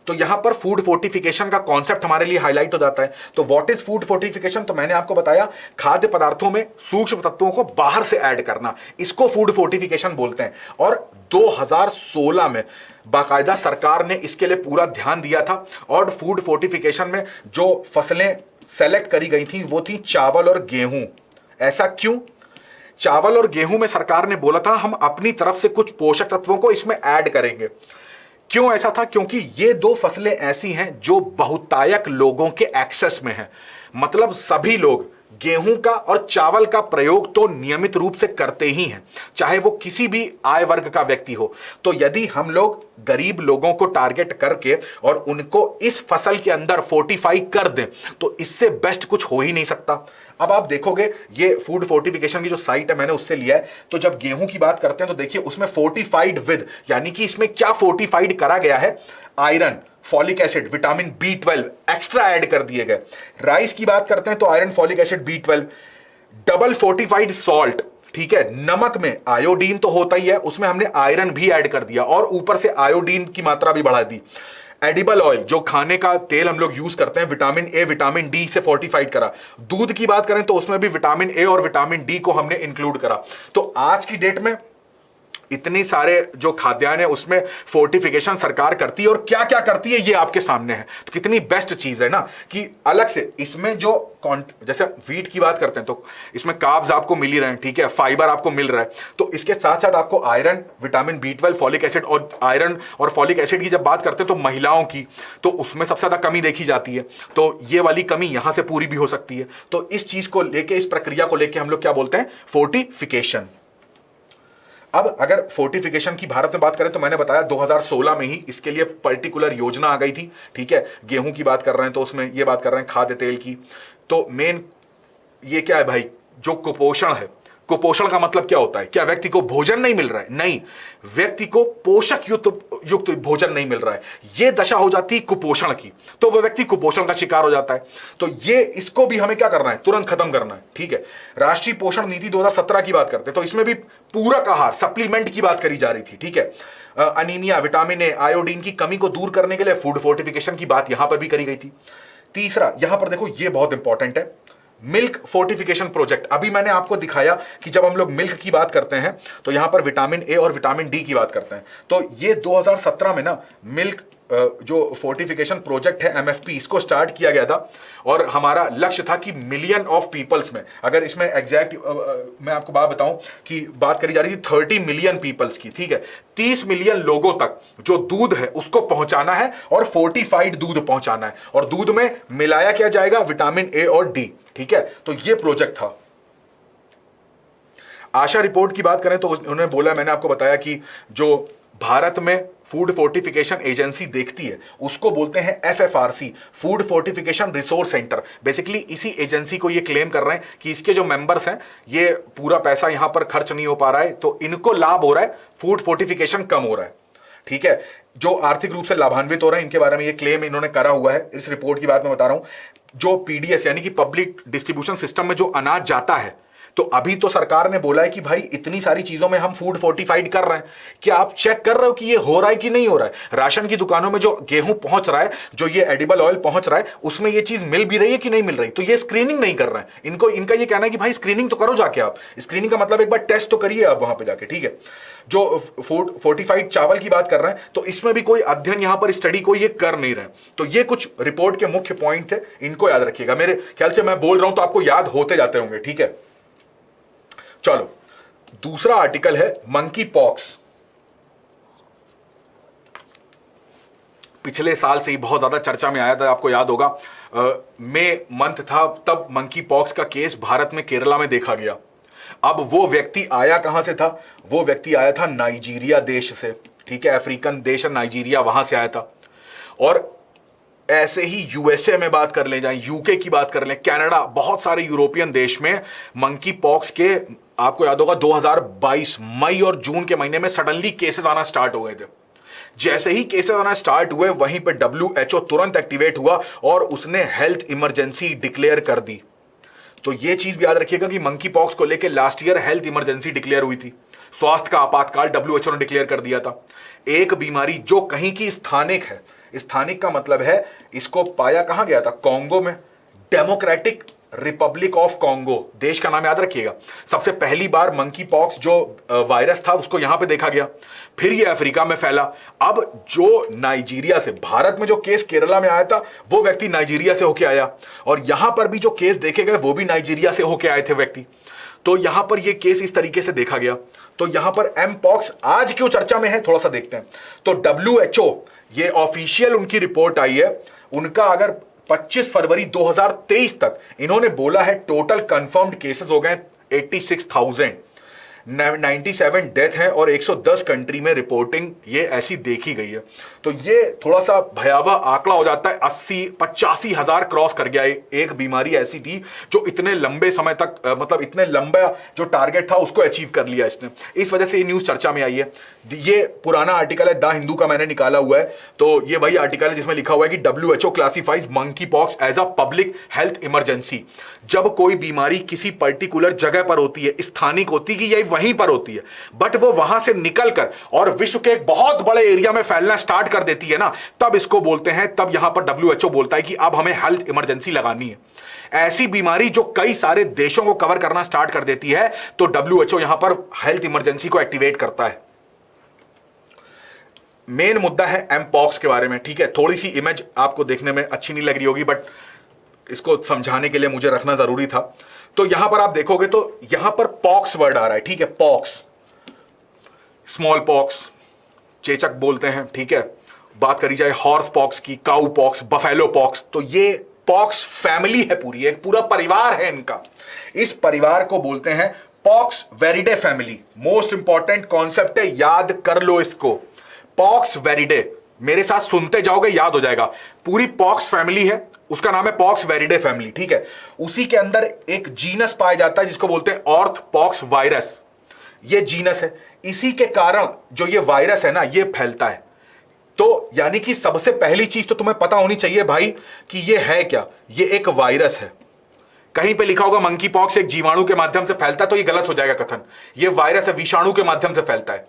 तो यहां पर फूड फोर्टिफिकेशन का कॉन्सेप्ट हमारे लिए हाईलाइट हो जाता है। तो व्हाट इज फूड फोर्टिफिकेशन, तो मैंने आपको बताया, खाद्य पदार्थों में सूक्ष्म तत्वों को बाहर से ऐड करना, इसको फूड फोर्टिफिकेशन बोलते हैं। और 2016 में बाकायदा सरकार ने इसके लिए पूरा ध्यान दिया था, और फूड फोर्टिफिकेशन में जो फसलें सेलेक्ट करी गई थी वो थी चावल और गेहूं। ऐसा क्यों? चावल और गेहूं में सरकार ने बोला था हम अपनी तरफ से कुछ पोषक तत्वों को इसमें ऐड करेंगे। क्यों ऐसा था? क्योंकि ये दो फसलें ऐसी हैं जो बहुतायत लोगों के एक्सेस में हैं। मतलब सभी लोग गेहूं का और चावल का प्रयोग तो नियमित रूप से करते ही हैं, चाहे वो किसी भी आय वर्ग का व्यक्ति हो। तो यदि हम लोग गरीब लोगों को टारगेट करके और उनको इस फसल के अंदर फोर्टिफाई कर दें तो इससे बेस्ट कुछ हो ही नहीं सकता। अब आप देखोगे ये फूड फोर्टिफिकेशन की जो साइट है मैंने उससे लिया है, तो जब गेहूं की बात करते हैं तो देखिए उसमें फोर्टिफाइड विद, यानी कि इसमें क्या फोर्टिफाइड करा गया है, iron, folic acid, vitamin B12 extra add कर दिए गए। राइस की बात करते हैं तो iron, folic acid, B12, double fortified salt, ठीक है, नमक में आयोडीन तो होता ही है, उसमें हमने आयरन भी ऐड कर दिया और ऊपर से आयोडीन की मात्रा भी बढ़ा दी। एडिबल ऑयल, जो खाने का तेल हम लोग यूज करते हैं, विटामिन ए, विटामिन डी से फोर्टिफाइड करा। दूध की बात करें तो उसमें भी विटामिन ए और विटामिन डी को हमने इंक्लूड करा। तो आज की डेट में इतनी सारे जो खाद्यान्न है उसमें फोर्टिफिकेशन सरकार करती है, और क्या क्या करती है ये आपके सामने है। तो कितनी बेस्ट चीज है ना कि अलग से इसमें जो जैसे वीट की बात करते हैं तो इसमें कार्ब्स आपको मिल ही रहे हैं, ठीक है, फाइबर आपको मिल रहा है। तो इसके साथ साथ आपको iron, vitamin B12, folic acid, और आयरन और फॉलिक एसिड की जब बात करते हैं तो महिलाओं की तो उसमें सबसे ज्यादा कमी देखी जाती है, तो ये वाली कमी यहां से पूरी भी हो सकती है। तो इस चीज को लेके, इस प्रक्रिया को लेके हम लोग क्या बोलते हैं, फोर्टिफिकेशन। अब अगर फोर्टिफिकेशन की भारत में बात करें तो मैंने बताया 2016 में ही इसके लिए पर्टिकुलर योजना आ गई थी, ठीक है। गेहूं की बात कर रहे हैं तो उसमें ये बात कर रहे हैं खाद्य तेल की। तो मेन ये क्या है भाई, जो कुपोषण है, कुपोषण का मतलब क्या होता है, क्या व्यक्ति को भोजन नहीं मिल रहा है? नहीं, व्यक्ति को पोषक युक्त भोजन नहीं मिल रहा है, यह दशा हो जाती है कुपोषण की, तो वह व्यक्ति कुपोषण का शिकार हो जाता है। तो ये इसको भी हमें क्या करना है, तुरंत खत्म करना है, ठीक है। राष्ट्रीय पोषण नीति 2017 की बात करते हैं तो इसमें भी पूरक आहार, सप्लीमेंट की बात करी जा रही थी, ठीक है। अनीमिया, विटामिन ए, आयोडीन की कमी को दूर करने के लिए फूड फोर्टिफिकेशन की बात यहां पर भी करी गई थी। तीसरा, यहां पर देखो ये बहुत इंपॉर्टेंट है, मिल्क फोर्टिफिकेशन प्रोजेक्ट। अभी मैंने आपको दिखाया कि जब हम लोग मिल्क की बात करते हैं तो यहां पर विटामिन ए और विटामिन डी की बात करते हैं। तो ये 2017 में ना मिल्क जो फोर्टिफिकेशन प्रोजेक्ट है एमएफपी, इसको स्टार्ट किया गया था और हमारा लक्ष्य था कि मिलियन ऑफ पीपल्स में, अगर इसमें एग्जैक्ट मैं आपको बात बताऊं कि बात करी जा रही थी 30 मिलियन पीपल्स की, ठीक है, 30 मिलियन लोगों तक जो दूध है उसको पहुंचाना है और फोर्टिफाइड दूध पहुंचाना है, और दूध में मिलाया क्या जाएगा, विटामिन ए और डी, ठीक है। तो ये प्रोजेक्ट था। आशा रिपोर्ट की बात करें तो उन्होंने बोला, मैंने आपको बताया कि जो भारत में फूड फोर्टिफिकेशन एजेंसी देखती है उसको बोलते हैं FFRC, food fortification resource centre. Basically इसी एजेंसी को ये क्लेम कर रहे हैं कि इसके जो मेंबर्स हैं ये पूरा पैसा यहां पर खर्च नहीं हो पा रहा है, तो इनको लाभ हो रहा है, फूड फोर्टिफिकेशन कम हो रहा है, ठीक है। जो आर्थिक रूप से लाभान्वित हो रहे हैं इनके बारे में ये क्लेम इन्होंने करा हुआ है। इस रिपोर्ट की बात मैं बता रहा हूं। जो पीडीएस यानी कि पब्लिक डिस्ट्रीब्यूशन सिस्टम में जो अनाज जाता है, तो अभी तो सरकार ने बोला है कि भाई इतनी सारी चीजों में हम फूड फोर्टिफाइड कर रहे हैं, क्या आप चेक कर रहे हो कि ये हो रहा है कि नहीं हो रहा है? राशन की दुकानों में जो गेहूं पहुंच रहा है, जो ये एडिबल ऑयल पहुंच रहा है, उसमें ये चीज मिल भी रही है कि नहीं मिल रही? तो ये स्क्रीनिंग नहीं कर रहे हैं। इनका ये कहना है कि भाई स्क्रीनिंग तो करो जाके, आप स्क्रीनिंग का मतलब एक बार टेस्ट तो करिए आप वहां पे जाके, ठीक है। जो फूड फोर्टिफाइड चावल की बात कर रहे हैं, तो इसमें भी कोई अध्ययन यहां पर स्टडी कोई ये कर नहीं रहे। तो ये कुछ रिपोर्ट के मुख्य पॉइंट थे, इनको याद रखिएगा। मेरे ख्याल से मैं बोल रहा हूं तो आपको याद होते जाते होंगे, ठीक है। चलो, दूसरा आर्टिकल है मंकी पॉक्स। पिछले साल से ही बहुत ज्यादा चर्चा में आया था, आपको याद होगा, मई मंथ था तब मंकी पॉक्स का केस भारत में केरला में देखा गया। अब वो व्यक्ति आया कहां से था? वो व्यक्ति आया था नाइजीरिया देश से, ठीक है, अफ्रीकन देश है नाइजीरिया, वहां से आया था। और ऐसे ही यूएसए में बात कर ले जाएं, यूके की बात कर लें, कनाडा, बहुत सारे यूरोपियन देश में मंकी पॉक्स के, आपको याद होगा 2022 मई और जून के महीने में सडनली केसेस आना स्टार्ट हो गए थे। जैसे ही केसेस आना स्टार्ट हुए वहीं पे डब्ल्यूएचओ तुरंत एक्टिवेट हुआ और उसने हेल्थ इमरजेंसी डिक्लेयर कर दी। तो ये चीज भी याद रखिएगा कि मंकी पॉक्स को लेकर last year health emergency declare हुई थी, स्वास्थ्य का आपातकाल डब्ल्यूएचओ ने डिक्लेयर कर दिया था। एक बीमारी जो कहीं की स्थानिक है, स्थानिक का मतलब है इसको पाया कहां गया था? कॉन्गो में, डेमोक्रेटिक रिपब्लिक ऑफ कॉन्गो देश का नाम याद रखिएगा। सबसे पहली बार मंकी पॉक्स जो वायरस था उसको यहां पे देखा गया, फिर ये अफ्रीका में फैला। अब जो नाइजीरिया से, भारत में जो केस केरला में आया था वो व्यक्ति नाइजीरिया से होके आया, और यहां पर भी जो केस देखे गए वो भी नाइजीरिया से होके आए थे व्यक्ति। तो यहां पर ये केस इस तरीके से देखा गया। तो यहां पर एम पॉक्स आज क्यों चर्चा में है, थोड़ा सा देखते हैं। तो डब्ल्यूएचओ, ये ऑफिशियल उनकी रिपोर्ट आई है, उनका अगर 25 फरवरी 2023 तक इन्होंने बोला है टोटल कंफर्म्ड केसेस हो गए 86,000, 97 डेथ है और 110 कंट्री में रिपोर्टिंग ये ऐसी देखी गई है। तो ये थोड़ा सा भयावह आंकड़ा हो जाता है, 80-85 हजार क्रॉस कर गया। एक बीमारी ऐसी थी जो इतने लंबे समय तक, मतलब इतने लंबा जो टारगेट था उसको अचीव कर लिया इसने। इस वजह से ये न्यूज चर्चा में आई है। ये पुराना आर्टिकल है, द हिंदू का मैंने निकाला हुआ है। तो ये वही आर्टिकल है जिसमें लिखा हुआ है कि WHO classifies monkeypox as a public health emergency. जब कोई बीमारी किसी पर्टिकुलर जगह पर होती है, स्थानिक होती है कि वहीं पर होती है, बट वो वहां से निकलकर और विश्व के एक बहुत बड़े एरिया में फैलना स्टार्ट कर देती है ना, तब इसको बोलते हैं, तब यहां पर डब्ल्यूएचओ बोलता है कि अब हमें हेल्थ इमरजेंसी लगानी है। ऐसी बीमारी जो कई सारे देशों को कवर करना स्टार्ट कर देती है, तो डब्ल्यूएचओ यहां पर हेल्थ इमरजेंसी को एक्टिवेट करता है। मेन मुद्दा है एम पॉक्स के बारे में, ठीक है। थोड़ी सी इमेज आपको देखने में अच्छी नहीं लग रही होगी, बट इसको समझाने के लिए मुझे रखना जरूरी था। तो यहां पर आप देखोगे तो यहां पर पॉक्स वर्ड आ रहा है, ठीक है। पॉक्स, स्मॉल पॉक्स, चेचक बोलते हैं, ठीक है। बात करी जाए हॉर्स पॉक्स की, काऊ पॉक्स, बफेलो पॉक्स, तो ये पॉक्स फैमिली है पूरी, एक पूरा परिवार है इनका। इस परिवार को बोलते हैं Poxviridae family. Most important concept है, याद कर लो इसको। पॉक्स वेरिडे, मेरे साथ सुनते जाओगे याद हो जाएगा। पूरी पॉक्स फैमिली है, उसका नाम है पॉक्स वेरिडे फैमिली, ठीक है। उसी के अंदर एक जीनस पाया जाता है जिसको बोलते हैं ऑर्थ पॉक्स वायरस। ये जीनस है, इसी के कारण जो ये वायरस है ना ये फैलता है। तो यानी कि सबसे पहली चीज तो तुम्हें पता होनी चाहिए भाई कि ये है क्या, ये एक वायरस है। कहीं पे लिखा होगा मंकी पॉक्स एक जीवाणु के माध्यम से फैलता है, तो ये गलत हो जाएगा कथन। ये वायरस है, विषाणु के माध्यम से फैलता है।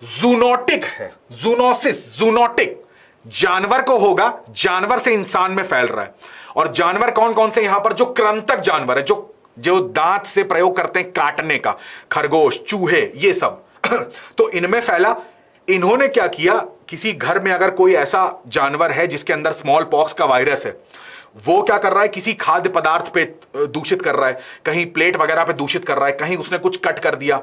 जूनोटिक है, जूनोसिस, जूनोटिक जानवर को होगा, जानवर से इंसान में फैल रहा है। और जानवर कौन कौन से? यहां पर जो कृंतक जानवर है, जो दांत से प्रयोग करते हैं काटने का, खरगोश, चूहे, ये सब तो इनमें फैला। इन्होंने क्या किया, किसी घर में अगर कोई ऐसा जानवर है जिसके अंदर स्मॉल पॉक्स का वायरस है, वो क्या कर रहा है, किसी खाद्य पदार्थ पे दूषित कर रहा है, कहीं प्लेट वगैरह पे दूषित कर रहा है, कहीं उसने कुछ कट कर दिया,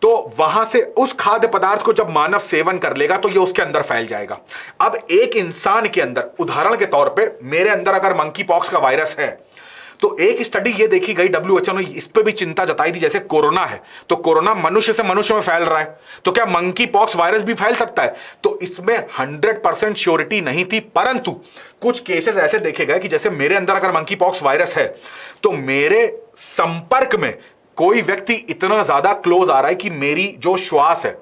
तो वहां से उस खाद्य पदार्थ को जब मानव सेवन कर लेगा तो ये उसके अंदर फैल जाएगा। अब एक इंसान के अंदर, उदाहरण के तौर पे मेरे अंदर अगर मंकी पॉक्स का वायरस है, तो एक स्टडी ये देखी गई, डब्ल्यूएचओ ने इस पे भी चिंता जताई थी, जैसे कोरोना है तो कोरोना मनुष्य से मनुष्य में फैल रहा है, तो क्या मंकी पॉक्स वायरस भी फैल सकता है? तो इसमें 100% श्योरिटी नहीं थी, परंतु कुछ केसेस ऐसे देखे गए कि जैसे मेरे अंदर अगर मंकी पॉक्स वायरस है तो मेरे संपर्क में कोई व्यक्ति इतना ज्यादा क्लोज आ रहा है कि मेरी जो श्वास है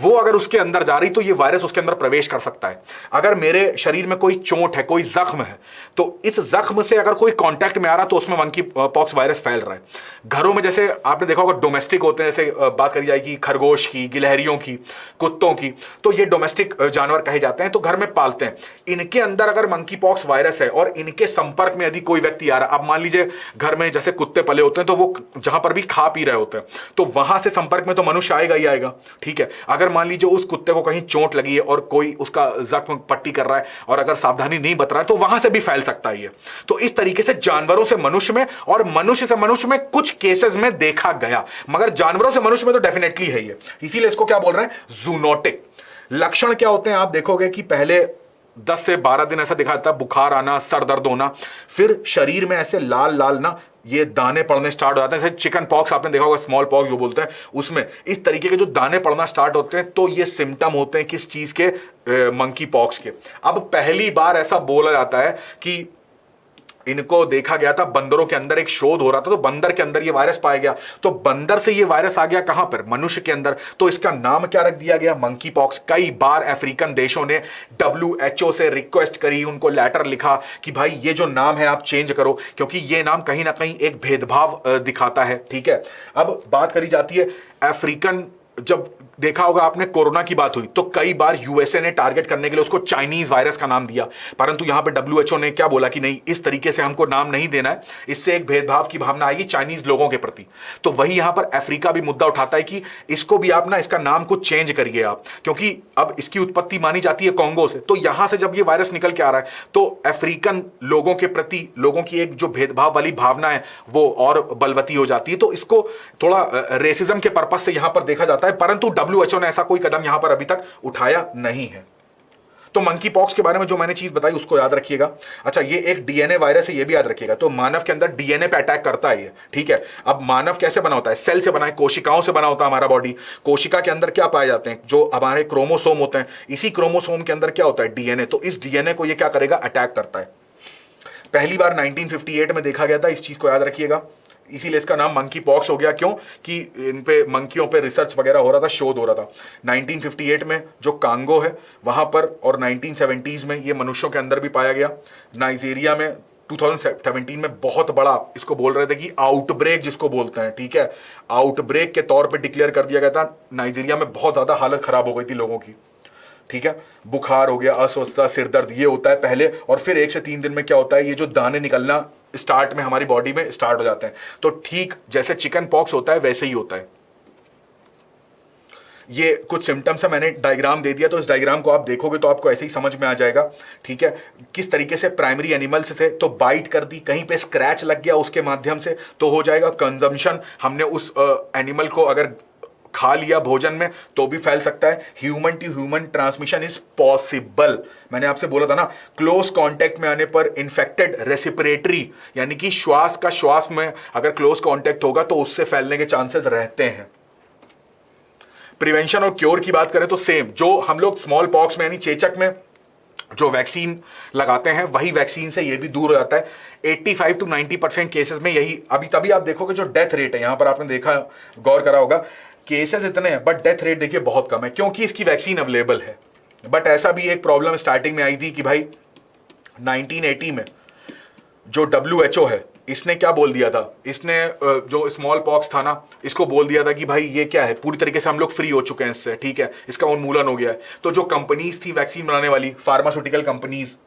वो अगर उसके अंदर जा रही तो ये वायरस उसके अंदर प्रवेश कर सकता है। अगर मेरे शरीर में कोई चोट है, कोई जख्म है, तो इस जख्म से अगर कोई कांटेक्ट में आ रहा तो उसमें मंकी पॉक्स वायरस फैल रहा है। घरों में जैसे आपने देखा होगा डोमेस्टिक होते हैं, जैसे बात करी जाएगी खरगोश की, गिलहरियों की, कुत्तों की, तो ये डोमेस्टिक जानवर कहे जाते हैं, तो घर में पालते हैं। इनके अंदर अगर मंकी पॉक्स वायरस है और इनके संपर्क में यदि कोई व्यक्ति आ रहा है, अब मान लीजिए घर में जैसे कुत्ते पले होते हैं तो वो जहां पर भी खा पी रहे होते हैं तो वहां से संपर्क में तो मनुष्य आएगा ही आएगा, ठीक है। अगर मान लीजिए उस कुत्ते को कहीं चोट लगी है और कोई उसका जख्म पट्टी कर रहा है और अगर सावधानी नहीं बता रहा है तो वहां से भी फैल सकता है ये। तो इस तरीके से जानवरों से मनुष्य में और मनुष्य से मनुष्य में कुछ केसेस में देखा गया, मगर जानवरों से मनुष्य में तो डेफिनेटली है ये, इसीलिए इसको क्या बोल रहे हैं, जूनोटिक। लक्षण क्या होते हैं, आप देखोगे कि पहले 10 से 12 दिन ऐसा दिखाता है, बुखार आना, सर दर्द होना, फिर शरीर में ऐसे लाल लाल ना ये दाने पड़ने स्टार्ट हो जाते हैं, जैसे चिकन पॉक्स आपने देखा होगा, स्मॉल पॉक्स जो बोलते हैं, उसमें इस तरीके के जो दाने पड़ना स्टार्ट होते हैं, तो ये सिम्टम होते हैं किस चीज के, मंकी पॉक्स के। अब पहली बार ऐसा बोला जाता है कि इनको देखा गया था, बंदरों के अंदर एक शोध हो रहा था तो बंदर के अंदर ये वायरस पाया गया, तो बंदर से ये वायरस आ गया कहां पर, मनुष्य के अंदर, तो इसका नाम क्या रख दिया गया, मंकी पॉक्स। कई बार अफ्रीकन देशों ने डब्ल्यूएचओ से रिक्वेस्ट करी, उनको लेटर लिखा कि भाई ये जो नाम है आप चेंज करो, क्योंकि ये नाम कहीं ना कहीं एक भेदभाव दिखाता है, ठीक है। अब बात करी जाती है अफ्रीकन, जब देखा होगा आपने कोरोना की बात हुई तो कई बार यूएसए ने टारगेट करने के लिए उसको चाइनीज वायरस का नाम दिया, परंतु यहां पे डब्ल्यूएचओ ने क्या बोला कि नहीं, इस तरीके से हमको नाम नहीं देना है, इससे एक भेदभाव की भावना आएगी चाइनीज लोगों के प्रति। तो वही यहां पर अफ्रीका भी मुद्दा उठाता है कि इसको भी आप ना, इसका नाम कुछ चेंज करिए आप, क्योंकि अब इसकी उत्पत्ति मानी जाती है कांगो से, तो यहां से जब ये वायरस निकल के आ रहा है तो अफ्रीकन लोगों के प्रति लोगों की एक जो भेदभाव वाली भावना है वो और बलवती हो जाती है, तो इसको थोड़ा रेसिज्म के पर्पस से यहां पर देखा जाता है, परंतु डब्ल्यूएचओ ने ऐसा कोई कदम यहां पर अभी तक उठाया नहीं है। तो मंकी पॉक्स के बारे में जो मैंने चीज बताई उसको याद रखिएगा। अच्छा, ये एक डीएनए वायरस है, ये भी याद रखिएगा। तो मानव के अंदर डीएनए पे अटैक करता है ये, ठीक है। अब मानव कैसे बना होता है, सेल से बना है, कोशिकाओं से बना होता है हमारा बॉडी। कोशिका के अंदर क्या पाए जाते हैं, जो हमारे क्रोमोसोम होते हैं, इसी क्रोमोसोम के अंदर क्या होता है, डीएनए। तो इस डीएनए को ये क्या करेगा, अटैक करता है। पहली बार 1958 में देखा गया था, इस चीज को याद रखिएगा, इसीलिए इसका नाम मंकी पॉक्स हो गया। क्यों कि इन पे मंकियों पे रिसर्च वगैरह हो रहा था, शोध हो रहा था। 1958 में जो कांगो है वहां पर, और 1970s में ये मनुष्यों के अंदर भी पाया गया। नाइजीरिया में 2017 में बहुत बड़ा, इसको बोल रहे थे कि आउटब्रेक जिसको बोलते हैं, ठीक है, आउटब्रेक के तौर पे डिक्लेयर कर दिया गया था। नाइजीरिया में बहुत ज्यादा हालत खराब हो गई थी लोगों की, ठीक है। बुखार हो गया, अस्वस्थता, सिर दर्द, ये होता है पहले, और फिर 1 से 3 दिन में क्या होता है, ये जो दाने निकलना स्टार्ट में हमारी बॉडी में स्टार्ट हो जाते हैं। तो ठीक जैसे चिकन पॉक्स होता है वैसे ही होता है। ये कुछ सिम्टम्स है, मैंने डायग्राम दे दिया, तो इस डायग्राम को आप देखोगे तो आपको ऐसे ही समझ में आ जाएगा, ठीक है। किस तरीके से प्राइमरी एनिमल्स से तो बाइट कर दी, कहीं पे स्क्रैच लग गया उसके माध्यम से तो हो जाएगा। कंजम्पशन, हमने उस एनिमल को अगर खा लिया भोजन में तो भी फैल सकता है। Human to human transmission is possible, मैंने आपसे बोला था ना, क्लोज कांटेक्ट में आने पर इन्फेक्टेड रेस्पिरेटरी, यानी कि श्वास का श्वास में अगर क्लोज कांटेक्ट होगा तो उससे फैलने के चांसेस रहते हैं। प्रिवेंशन और क्योर की बात करें तो सेम, जो हम लोग स्मॉल पॉक्स में यानी चेचक में जो वैक्सीन लगाते हैं वही वैक्सीन से ये भी दूर हो जाता है। 85 to 90% केसेस में यही, अभी तभी आप देखोगे जो डेथ रेट है, यहां पर आपने देखा, गौर करा होगा, केसेस इतने हैं बट डेथ रेट देखिए बहुत कम है, क्योंकि इसकी वैक्सीन अवेलेबल है। बट ऐसा भी एक प्रॉब्लम स्टार्टिंग में आई थी कि भाई 1980 में जो डब्ल्यूएचओ है इसने क्या बोल दिया था, इसने जो स्मॉल पॉक्स था ना, इसको बोल दिया था कि भाई ये क्या है, पूरी तरीके से हम लोग फ्री हो चुके हैं इससे, ठीक है, इसका उन्मूलन हो गया है। तो जो कंपनीज थी वैक्सीन बनाने वाली, फार्मास्यूटिकल कंपनीज,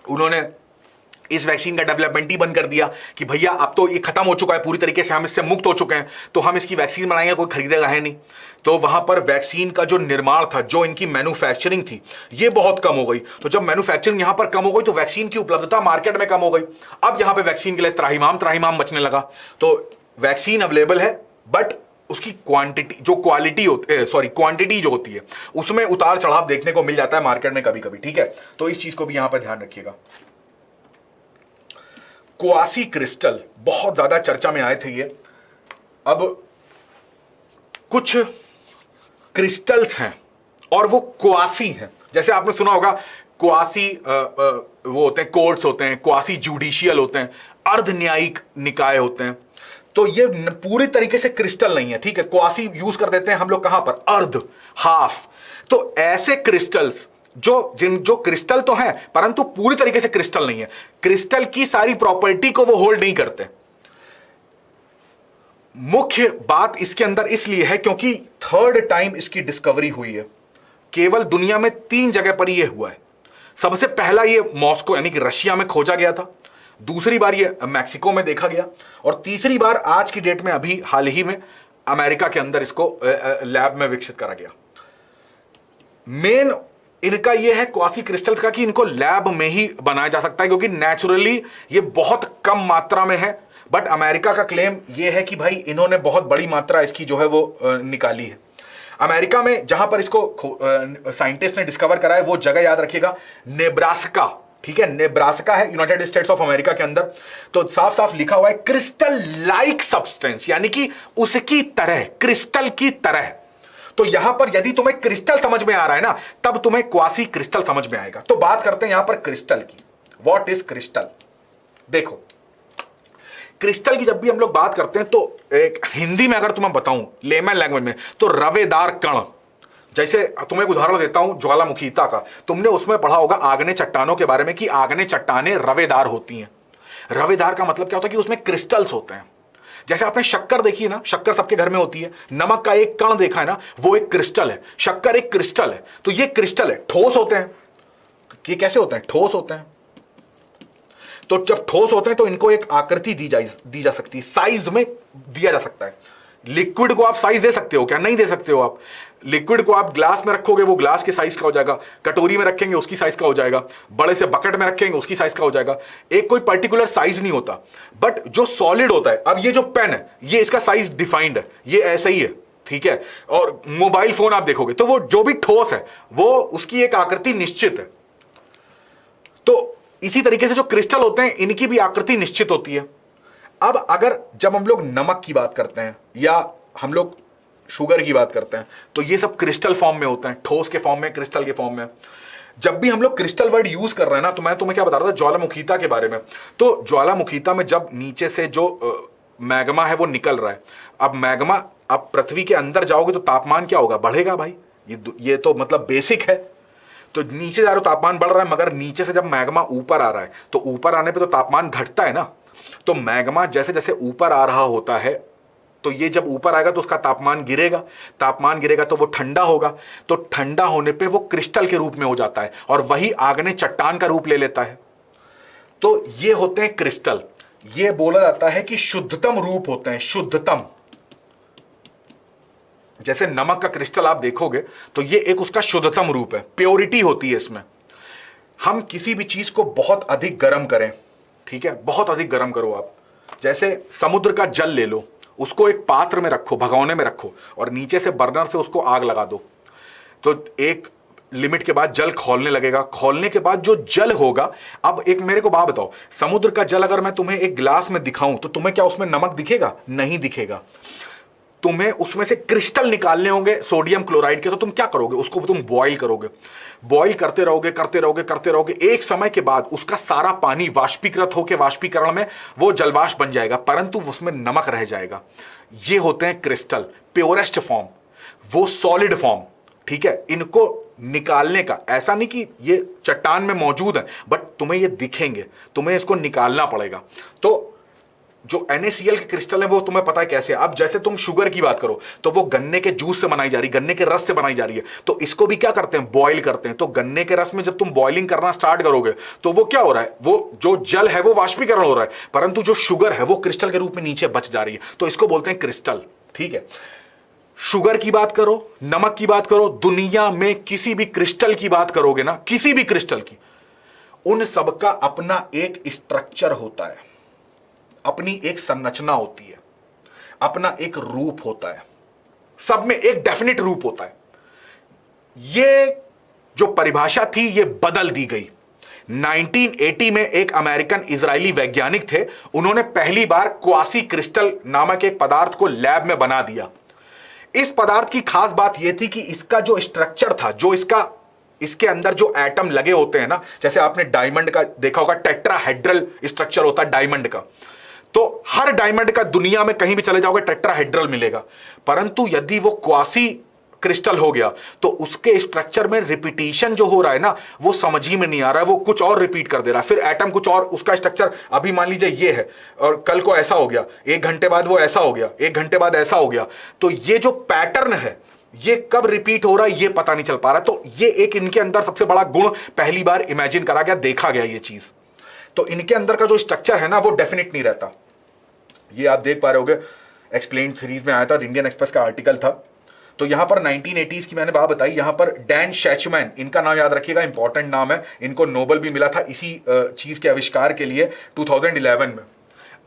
उन्होंने इस वैक्सीन का डेवलपमेंट ही बंद कर दिया कि भैया अब तो ये खत्म हो चुका है पूरी तरीके से, हम इससे मुक्त हो चुके हैं, तो हम इसकी वैक्सीन बनाएंगे, कोई खरीदेगा है नहीं। तो वहां पर वैक्सीन का जो निर्माण था, जो इनकी मैन्युफैक्चरिंग थी, ये बहुत कम हो गई। तो जब मैन्युफैक्चरिंग यहां पर कम हो गई तो वैक्सीन की उपलब्धता मार्केट में कम हो गई। अब यहां पर वैक्सीन के लिए त्राहिमाम त्राहिमाम मचने लगा। तो वैक्सीन अवेलेबल है, बट उसकी क्वांटिटी जो क्वांटिटी जो होती है उसमें उतार चढ़ाव देखने को मिल जाता है मार्केट में कभी कभी, ठीक है। तो इस चीज को भी यहां पर ध्यान रखिएगा। क्वासी क्रिस्टल बहुत ज्यादा चर्चा में आए थे ये। अब कुछ क्रिस्टल्स हैं और वो क्वासी हैं। जैसे आपने सुना होगा क्वासी वो होते हैं कोर्ट्स होते हैं, क्वासी जुडिशियल होते हैं, अर्ध न्यायिक निकाय होते हैं। तो ये पूरी तरीके से क्रिस्टल नहीं है, ठीक है। क्वासी यूज कर देते हैं हम लोग कहां पर, अर्ध, हाफ। तो ऐसे क्रिस्टल्स जो क्रिस्टल तो है परंतु पूरी तरीके से क्रिस्टल नहीं है, क्रिस्टल की सारी प्रॉपर्टी को वो होल्ड नहीं करते। मुख्य बात इसके अंदर इसलिए है क्योंकि थर्ड टाइम इसकी डिस्कवरी हुई है। केवल दुनिया में 3 जगह पर यह हुआ है। सबसे पहला ये मॉस्को यानी कि रशिया में खोजा गया था, दूसरी बार ये मैक्सिको में देखा गया, और तीसरी बार आज की डेट में अभी हाल ही में अमेरिका के अंदर इसको लैब में विकसित करा गया। मेन इनका यह है क्वासी क्रिस्टल्स का कि इनको लैब में ही बनाया जा सकता है क्योंकि नेचुरली ये बहुत कम मात्रा में है। बट अमेरिका का क्लेम यह है कि भाई इन्होंने बहुत बड़ी मात्रा इसकी जो है वो निकाली है। अमेरिका में जहां पर इसको साइंटिस्ट ने डिस्कवर करा है वो जगह याद रखिएगा, नेब्रास्का, ठीक है। नेब्रास्का है यूनाइटेड स्टेट्स ऑफ अमेरिका के अंदर। तो साफ साफ लिखा हुआ है क्रिस्टल लाइक सब्सटेंस, यानी कि उसकी तरह, क्रिस्टल की तरह। तो यहां पर यदि तुम्हें क्रिस्टल समझ में आ रहा है ना, तब तुम्हें क्वासी क्रिस्टल समझ में आएगा। तो बात करते हैं यहां पर क्रिस्टल की। What is crystal? देखो, क्रिस्टल की जब भी हम लोग बात करते हैं तो एक हिंदी में अगर तुम्हें बताऊं, लेमन लैंग्वेज में, तो रवेदार कण। जैसे तुम्हें एक उदाहरण देता हूं ज्वालामुखीता का। तुमने उसमें पढ़ा होगा आग्नेय चट्टानों के बारे में कि आग्नेय चट्टानें रवेदार होती हैं। रवेदार का मतलब क्या होता है कि उसमें क्रिस्टल्स होते हैं। जैसे आपने शक्कर देखी है ना, शक्कर सबके घर में होती है। नमक का एक कण देखा है ना, वो एक क्रिस्टल है। शक्कर एक क्रिस्टल है। तो ये क्रिस्टल है, ठोस होते हैं। ये कैसे होते हैं? ठोस होते हैं। तो जब ठोस होते हैं तो इनको एक आकृति दी जा सकती है, साइज में दिया जा सकता है। लिक्विड को आप साइज दे सकते हो क्या? नहीं दे सकते हो आप। लिक्विड को आप ग्लास में रखोगे, वो ग्लास के साइज का हो जाएगा। कटोरी में रखेंगे, उसकी साइज का हो जाएगा। बड़े से बकेट में रखेंगे, उसकी साइज का हो जाएगा। एक कोई पर्टिकुलर साइज नहीं होता। बट जो सॉलिड होता है, अब ये जो पेन है, ये इसका साइज डिफाइंड है, ये ऐसा ही है, ठीक है। और मोबाइल फोन आप देखोगे तो वो जो भी ठोस है वो उसकी एक आकृति निश्चित है। तो इसी तरीके से जो क्रिस्टल होते हैं इनकी भी आकृति निश्चित होती है। अब अगर जब हम लोग नमक की बात करते हैं या हम लोग शुगर की बात करते हैं तो ये सब क्रिस्टल फॉर्म में होते हैं, ठोस के फॉर्म में, क्रिस्टल के फॉर्म में। जब भी हम लोग क्रिस्टल वर्ड यूज कर रहे हैं ना, तो मैं तुम्हें क्या बता रहा था ज्वालामुखीता के बारे में। तो ज्वालामुखीता में जब नीचे से जो मैग्मा है वो निकल रहा है, अब मैग्मा, अब पृथ्वी के अंदर जाओगे तो तापमान क्या होगा? बढ़ेगा भाई। ये तो मतलब बेसिक है। तो नीचे जा रहे हो तापमान बढ़ रहा है, मगर नीचे से जब मैग्मा ऊपर आ रहा है तो ऊपर आने पे तो तापमान घटता है ना। तो मैग्मा जैसे जैसे ऊपर आ रहा होता है तो ये जब ऊपर आएगा तो उसका तापमान गिरेगा, तापमान गिरेगा तो वो ठंडा होगा, तो ठंडा होने पे वो क्रिस्टल के रूप में हो जाता है और वही आग्नेय चट्टान का रूप ले लेता है। तो ये होते हैं क्रिस्टल। ये बोला जाता है कि शुद्धतम रूप होते हैं, शुद्धतम। जैसे नमक का क्रिस्टल आप देखोगे तो ये एक उसका शुद्धतम रूप है, प्योरिटी होती है इसमें। हम किसी भी चीज को बहुत अधिक गर्म करें, ठीक है, बहुत अधिक गर्म करो आप। जैसे समुद्र का जल ले लो, उसको एक पात्र में रखो, भगोने में रखो और नीचे से बर्नर से उसको आग लगा दो, तो एक लिमिट के बाद जल खौलने लगेगा। खौलने के बाद जो जल होगा, अब एक मेरे को बात बताओ, समुद्र का जल अगर मैं तुम्हें एक गिलास में दिखाऊं तो तुम्हें क्या उसमें नमक दिखेगा? नहीं दिखेगा। तुम्हें उसमें से क्रिस्टल निकालने होंगे सोडियम क्लोराइड के, तो तुम क्या करोगे? उसको तुम बॉईल करोगे, बॉईल करते रहोगे, करते रहोगे, करते रहोगे। एक समय के बाद उसका सारा पानी वाष्पीकृत होकर वाष्पीकरण में वो जलवाष्प बन जाएगा, परंतु उसमें नमक रह जाएगा। ये होते हैं क्रिस्टल, प्योरेस्ट फॉर्म, वो सॉलिड फॉर्म, ठीक है। इनको निकालने का ऐसा नहीं कि ये चट्टान में मौजूद है, बट तुम्हें ये दिखेंगे, तुम्हें इसको निकालना पड़ेगा। तो जो NaCl के क्रिस्टल है वो तुम्हें पता है कैसे है। अब जैसे तुम शुगर की बात करो तो वो गन्ने के जूस से बनाई जा रही है, गन्ने के रस से बनाई जा रही है, तो इसको भी क्या करते हैं, बॉईल करते हैं। तो गन्ने के रस में जब तुम बॉइलिंग करना स्टार्ट करोगे तो वो क्या हो रहा है, वो जो जल है वो वाष्पीकरण हो रहा है, परंतु जो शुगर है वो क्रिस्टल के रूप में नीचे बच जा रही है, तो इसको बोलते हैं क्रिस्टल। ठीक है, शुगर की बात करो, नमक की बात करो, दुनिया में किसी भी क्रिस्टल की बात करोगे ना, किसी भी क्रिस्टल की, उन सबका अपना एक स्ट्रक्चर होता है, अपनी एक संरचना होती है, अपना एक रूप होता है, सब में एक डेफिनेट रूप होता है। ये जो परिभाषा थी ये बदल दी गई। 1980 में एक अमेरिकन इजरायली वैज्ञानिक थे, उन्होंने पहली बार क्वासी क्रिस्टल नामक एक पदार्थ को लैब में बना दिया। इस पदार्थ की खास बात यह थी कि इसका जो स्ट्रक्चर था, जो इसके अंदर जो एटम लगे होते हैं ना, जैसे आपने डायमंड का देखा होगा, टेट्राहेड्रल स्ट्रक्चर होता है डायमंड का, तो हर डायमंड का दुनिया में कहीं भी चले जाओगे टेट्राहेड्रल मिलेगा, परंतु यदि वो क्वासी क्रिस्टल हो गया तो उसके स्ट्रक्चर में रिपीटिशन जो हो रहा है ना, वो समझ ही में नहीं आ रहा है, वो कुछ और रिपीट कर दे रहा है, फिर एटम कुछ और, उसका स्ट्रक्चर अभी मान लीजिए ये है और कल को ऐसा हो गया, 1 घंटे बाद वो ऐसा हो गया, 1 घंटे बाद ऐसा हो गया, तो ये जो पैटर्न है ये कब रिपीट हो रहा है ये पता नहीं चल पा रहा। तो ये एक इनके अंदर सबसे बड़ा गुण पहली बार इमेजिन करा गया, देखा गया ये चीज। तो इनके अंदर का जो स्ट्रक्चर है ना वो डेफिनेट नहीं रहता। ये आप देख पा रहे होगे, एक्सप्लेन्ड सीरीज में आया था, इंडियन एक्सप्रेस का आर्टिकल था। तो यहां पर 1980s की मैंने बात बताई, यहां पर डैन शैचमैन, इनका नाम याद रखिएगा, इंपॉर्टेंट नाम है, इनको नोबेल भी मिला था इसी चीज के आविष्कार के लिए 2011 में।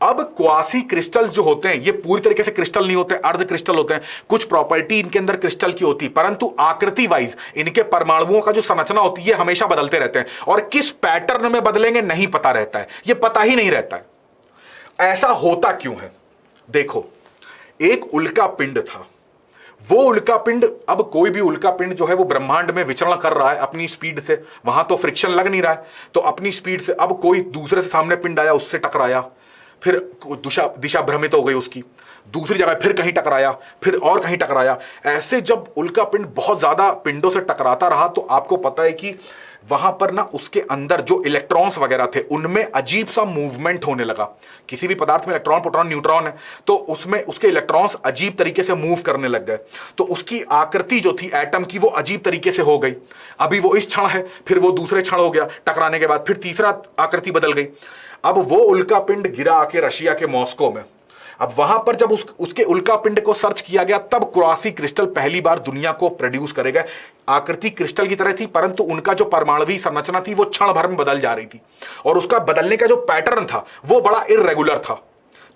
अब क्वासी क्रिस्टल्स जो होते हैं ये पूरी तरीके से क्रिस्टल नहीं होते, अर्ध क्रिस्टल होते हैं, कुछ प्रॉपर्टी इनके अंदर क्रिस्टल की होती है, परंतु आकृति वाइज इनके परमाणुओं का जो संरचना होती है हमेशा बदलते रहते हैं, और किस पैटर्न में बदलेंगे नहीं पता रहता है, ये पता ही नहीं रहता है। ऐसा होता क्यों है? देखो, एक उल्का पिंड था, वो उल्का पिंड, अब कोई भी उल्का पिंड जो है वो ब्रह्मांड में विचरण कर रहा है अपनी स्पीड से, वहां तो फ्रिक्शन लग नहीं रहा है, तो अपनी स्पीड से अब कोई दूसरे से सामने पिंड आया, उससे टकराया, फिर दिशा भ्रमित हो गई उसकी, दूसरी जगह फिर कहीं टकराया, फिर और कहीं टकराया। ऐसे जब उल्का पिंड बहुत ज्यादा पिंडों से टकराता रहा तो आपको पता है कि वहां पर ना उसके अंदर जो इलेक्ट्रॉन्स वगैरह थे उनमें अजीब सा मूवमेंट होने लगा। किसी भी पदार्थ में इलेक्ट्रॉन, प्रोटॉन, न्यूट्रॉन है, तो उसमें उसके इलेक्ट्रॉन्स अजीब तरीके से मूव करने लग गए, तो उसकी आकृति जो थी एटम की वो अजीब तरीके से हो गई। अभी वो इस क्षण है, फिर वो दूसरे क्षण हो गया, टकराने के बाद फिर तीसरा आकृति बदल गई। अब वो उल्का पिंड गिरा आके रशिया के मॉस्को में। अब वहां पर जब उसके उल्का पिंड को सर्च किया गया तब क्वासी क्रिस्टल पहली बार दुनिया को प्रोड्यूस करेगा। आकृति क्रिस्टल की तरह थी, परंतु उनका जो परमाणुवी संरचना थी वो क्षण भर में बदल जा रही थी, और उसका बदलने का जो पैटर्न था वो बड़ा इर्रेगुलर था,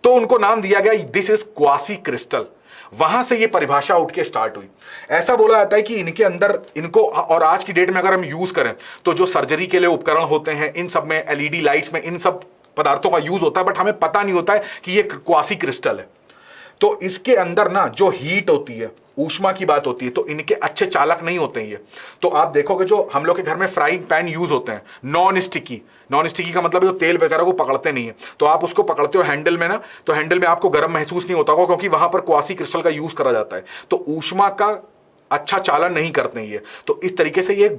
तो उनको नाम दिया गया दिस इज क्वासी क्रिस्टल। वहां से ये परिभाषा उठ के स्टार्ट हुई। ऐसा बोला जाता है कि इनके अंदर, इनको, और आज की डेट में अगर हम यूज करें तो जो सर्जरी के लिए उपकरण होते हैं इन सब में, एलईडी लाइट्स में, इन सब पदार्थों का यूज होता है, बट हमें पता नहीं होता है कि ये क्वासी क्रिस्टल है। तो इसके अंदर ना जो हीट होती है, ऊष्मा की बात होती है, तो इनके अच्छे चालक नहीं होते हैं ये। तो आप देखोगे जो हम लोग के घर में फ्राइंग पैन यूज होते हैं, नॉन स्टिकी का मतलब है जो तेल वगैरह को पकड़ते नहीं है, तो आप उसको पकड़ते हो हैंडल में ना, तो हैंडल में आपको गर्म महसूस नहीं होता होगा, क्योंकि वहां पर क्वासी क्रिस्टल का यूज करा जाता है। तो ऊष्मा का अच्छा चालन नहीं करते हैं ये, तो इस तरीके से ये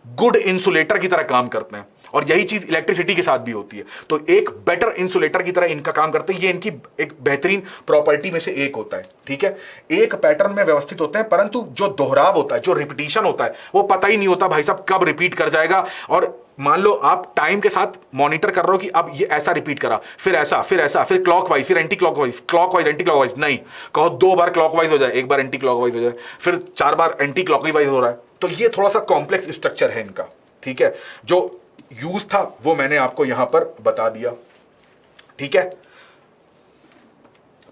गुड इंसुलेटर की तरह काम करते हैं, और यही चीज इलेक्ट्रिसिटी के साथ भी होती है। तो एक बेटर इंसुलेटर की तरह इनका काम करते हैं, ये इनकी एक बेहतरीन प्रॉपर्टी में से एक होता है। ठीक है, एक पैटर्न में व्यवस्थित होते हैं, परंतु जो दोहराव होता है, जो रिपीटिशन होता है, वो पता ही नहीं होता भाई साहब कब रिपीट कर जाएगा। और मान लो आप टाइम के साथ मॉनिटर कर रहे हो कि अब ये ऐसा रिपीट करा, फिर ऐसा, फिर ऐसा, फिर क्लॉकवाइज, फिर anti clockwise, clockwise anti clockwise, नहीं कहो 2 बार क्लॉकवाइज हो जाए, 1 बार एंटी क्लॉकवाइज हो जाए, फिर 4 बार एंटी क्लॉकवाइज हो रहा है, तो ये थोड़ा सा कॉम्प्लेक्स स्ट्रक्चर है इनका। ठीक है, जो यूज था वो मैंने आपको यहां पर बता दिया। ठीक है,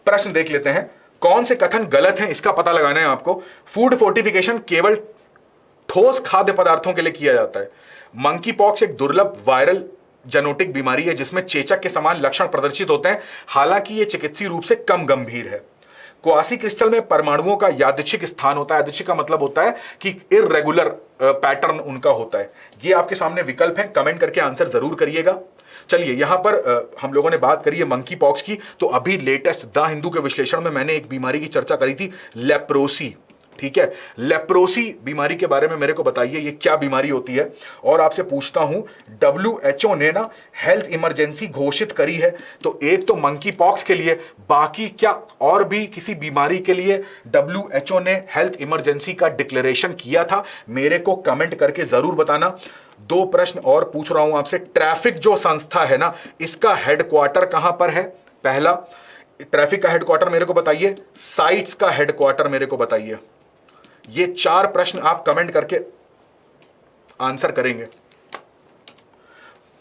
प्रश्न देख लेते हैं, कौन से कथन गलत हैं इसका पता लगाना है आपको। फूड फोर्टिफिकेशन केवल ठोस खाद्य पदार्थों के लिए किया जाता है। मंकी पॉक्स एक दुर्लभ वायरल जेनोटिक बीमारी है जिसमें चेचक के समान लक्षण प्रदर्शित होते हैं, हालांकि यह चिकित्सीय रूप से कम गंभीर है। क्वासी क्रिस्टल में परमाणुओं का यादृच्छिक स्थान होता है। यादृच्छिक का मतलब होता है कि इररेगुलर पैटर्न उनका होता है। ये आपके सामने विकल्प हैं, कमेंट करके आंसर जरूर करिएगा। चलिए, यहां पर हम लोगों ने बात करी है मंकी पॉक्स की, तो अभी लेटेस्ट द हिंदू के विश्लेषण में मैंने एक बीमारी की चर्चा करी थी, लेप्रोसी। ठीक है। लेप्रोसी बीमारी के बारे में मेरे को बताइए, ये क्या बीमारी होती है। और आपसे पूछता हूं, WHO ने ना हेल्थ इमरजेंसी घोषित करी है, तो एक तो मंकी पॉक्स के लिए, बाकी क्या और भी किसी बीमारी के लिए WHO ने हेल्थ इमरजेंसी का डिक्लेरेशन किया था? मेरे को कमेंट करके जरूर बताना। 2 प्रश्न और पूछ रहा हूं आपसे। ट्रैफिक जो संस्था है ना, इसका हेडक्वार्टर कहां पर है? पहला, ट्रैफिक का हेडक्वार्टर मेरे को बताइए। साइट्स का हेडक्वार्टर मेरे को बताइए। ये 4 प्रश्न आप कमेंट करके आंसर करेंगे।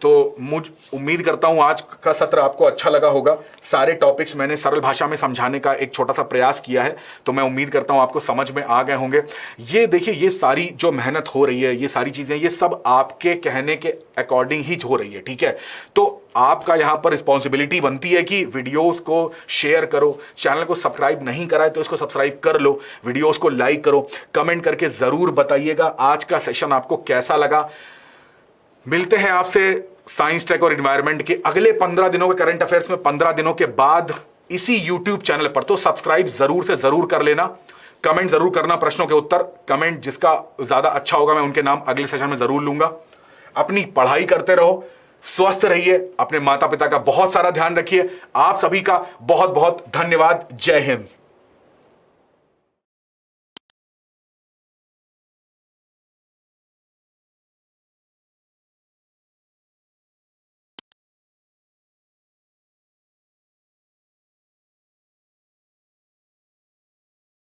तो मुझ उम्मीद करता हूं आज का सत्र आपको अच्छा लगा होगा। सारे टॉपिक्स मैंने सरल भाषा में समझाने का एक छोटा सा प्रयास किया है, तो मैं उम्मीद करता हूं आपको समझ में आ गए होंगे। ये देखिए, ये सारी जो मेहनत हो रही है, ये सारी चीजें, ये सब आपके कहने के अकॉर्डिंग ही हो रही है, ठीक है। तो आपका यहां पर रिस्पॉन्सिबिलिटी बनती है कि वीडियोस को शेयर करो, चैनल को सब्सक्राइब नहीं करा है तो इसको सब्सक्राइब कर लो, वीडियोस को लाइक करो, कमेंट करके जरूर बताइएगा आज का सेशन आपको कैसा लगा। मिलते हैं आपसे साइंस, टेक और एनवायरनमेंट के अगले 15 दिनों के करंट अफेयर्स में 15 दिनों के बाद इसी YouTube चैनल पर। तो सब्सक्राइब जरूर से जरूर कर लेना, कमेंट जरूर करना, प्रश्नों के उत्तर कमेंट जिसका ज्यादा अच्छा होगा मैं उनके नाम अगले सेशन में जरूर लूंगा। अपनी पढ़ाई करते रहो, स्वस्थ रहिए, अपने माता पिता का बहुत सारा ध्यान रखिए। आप सभी का बहुत बहुत धन्यवाद। जय हिंद।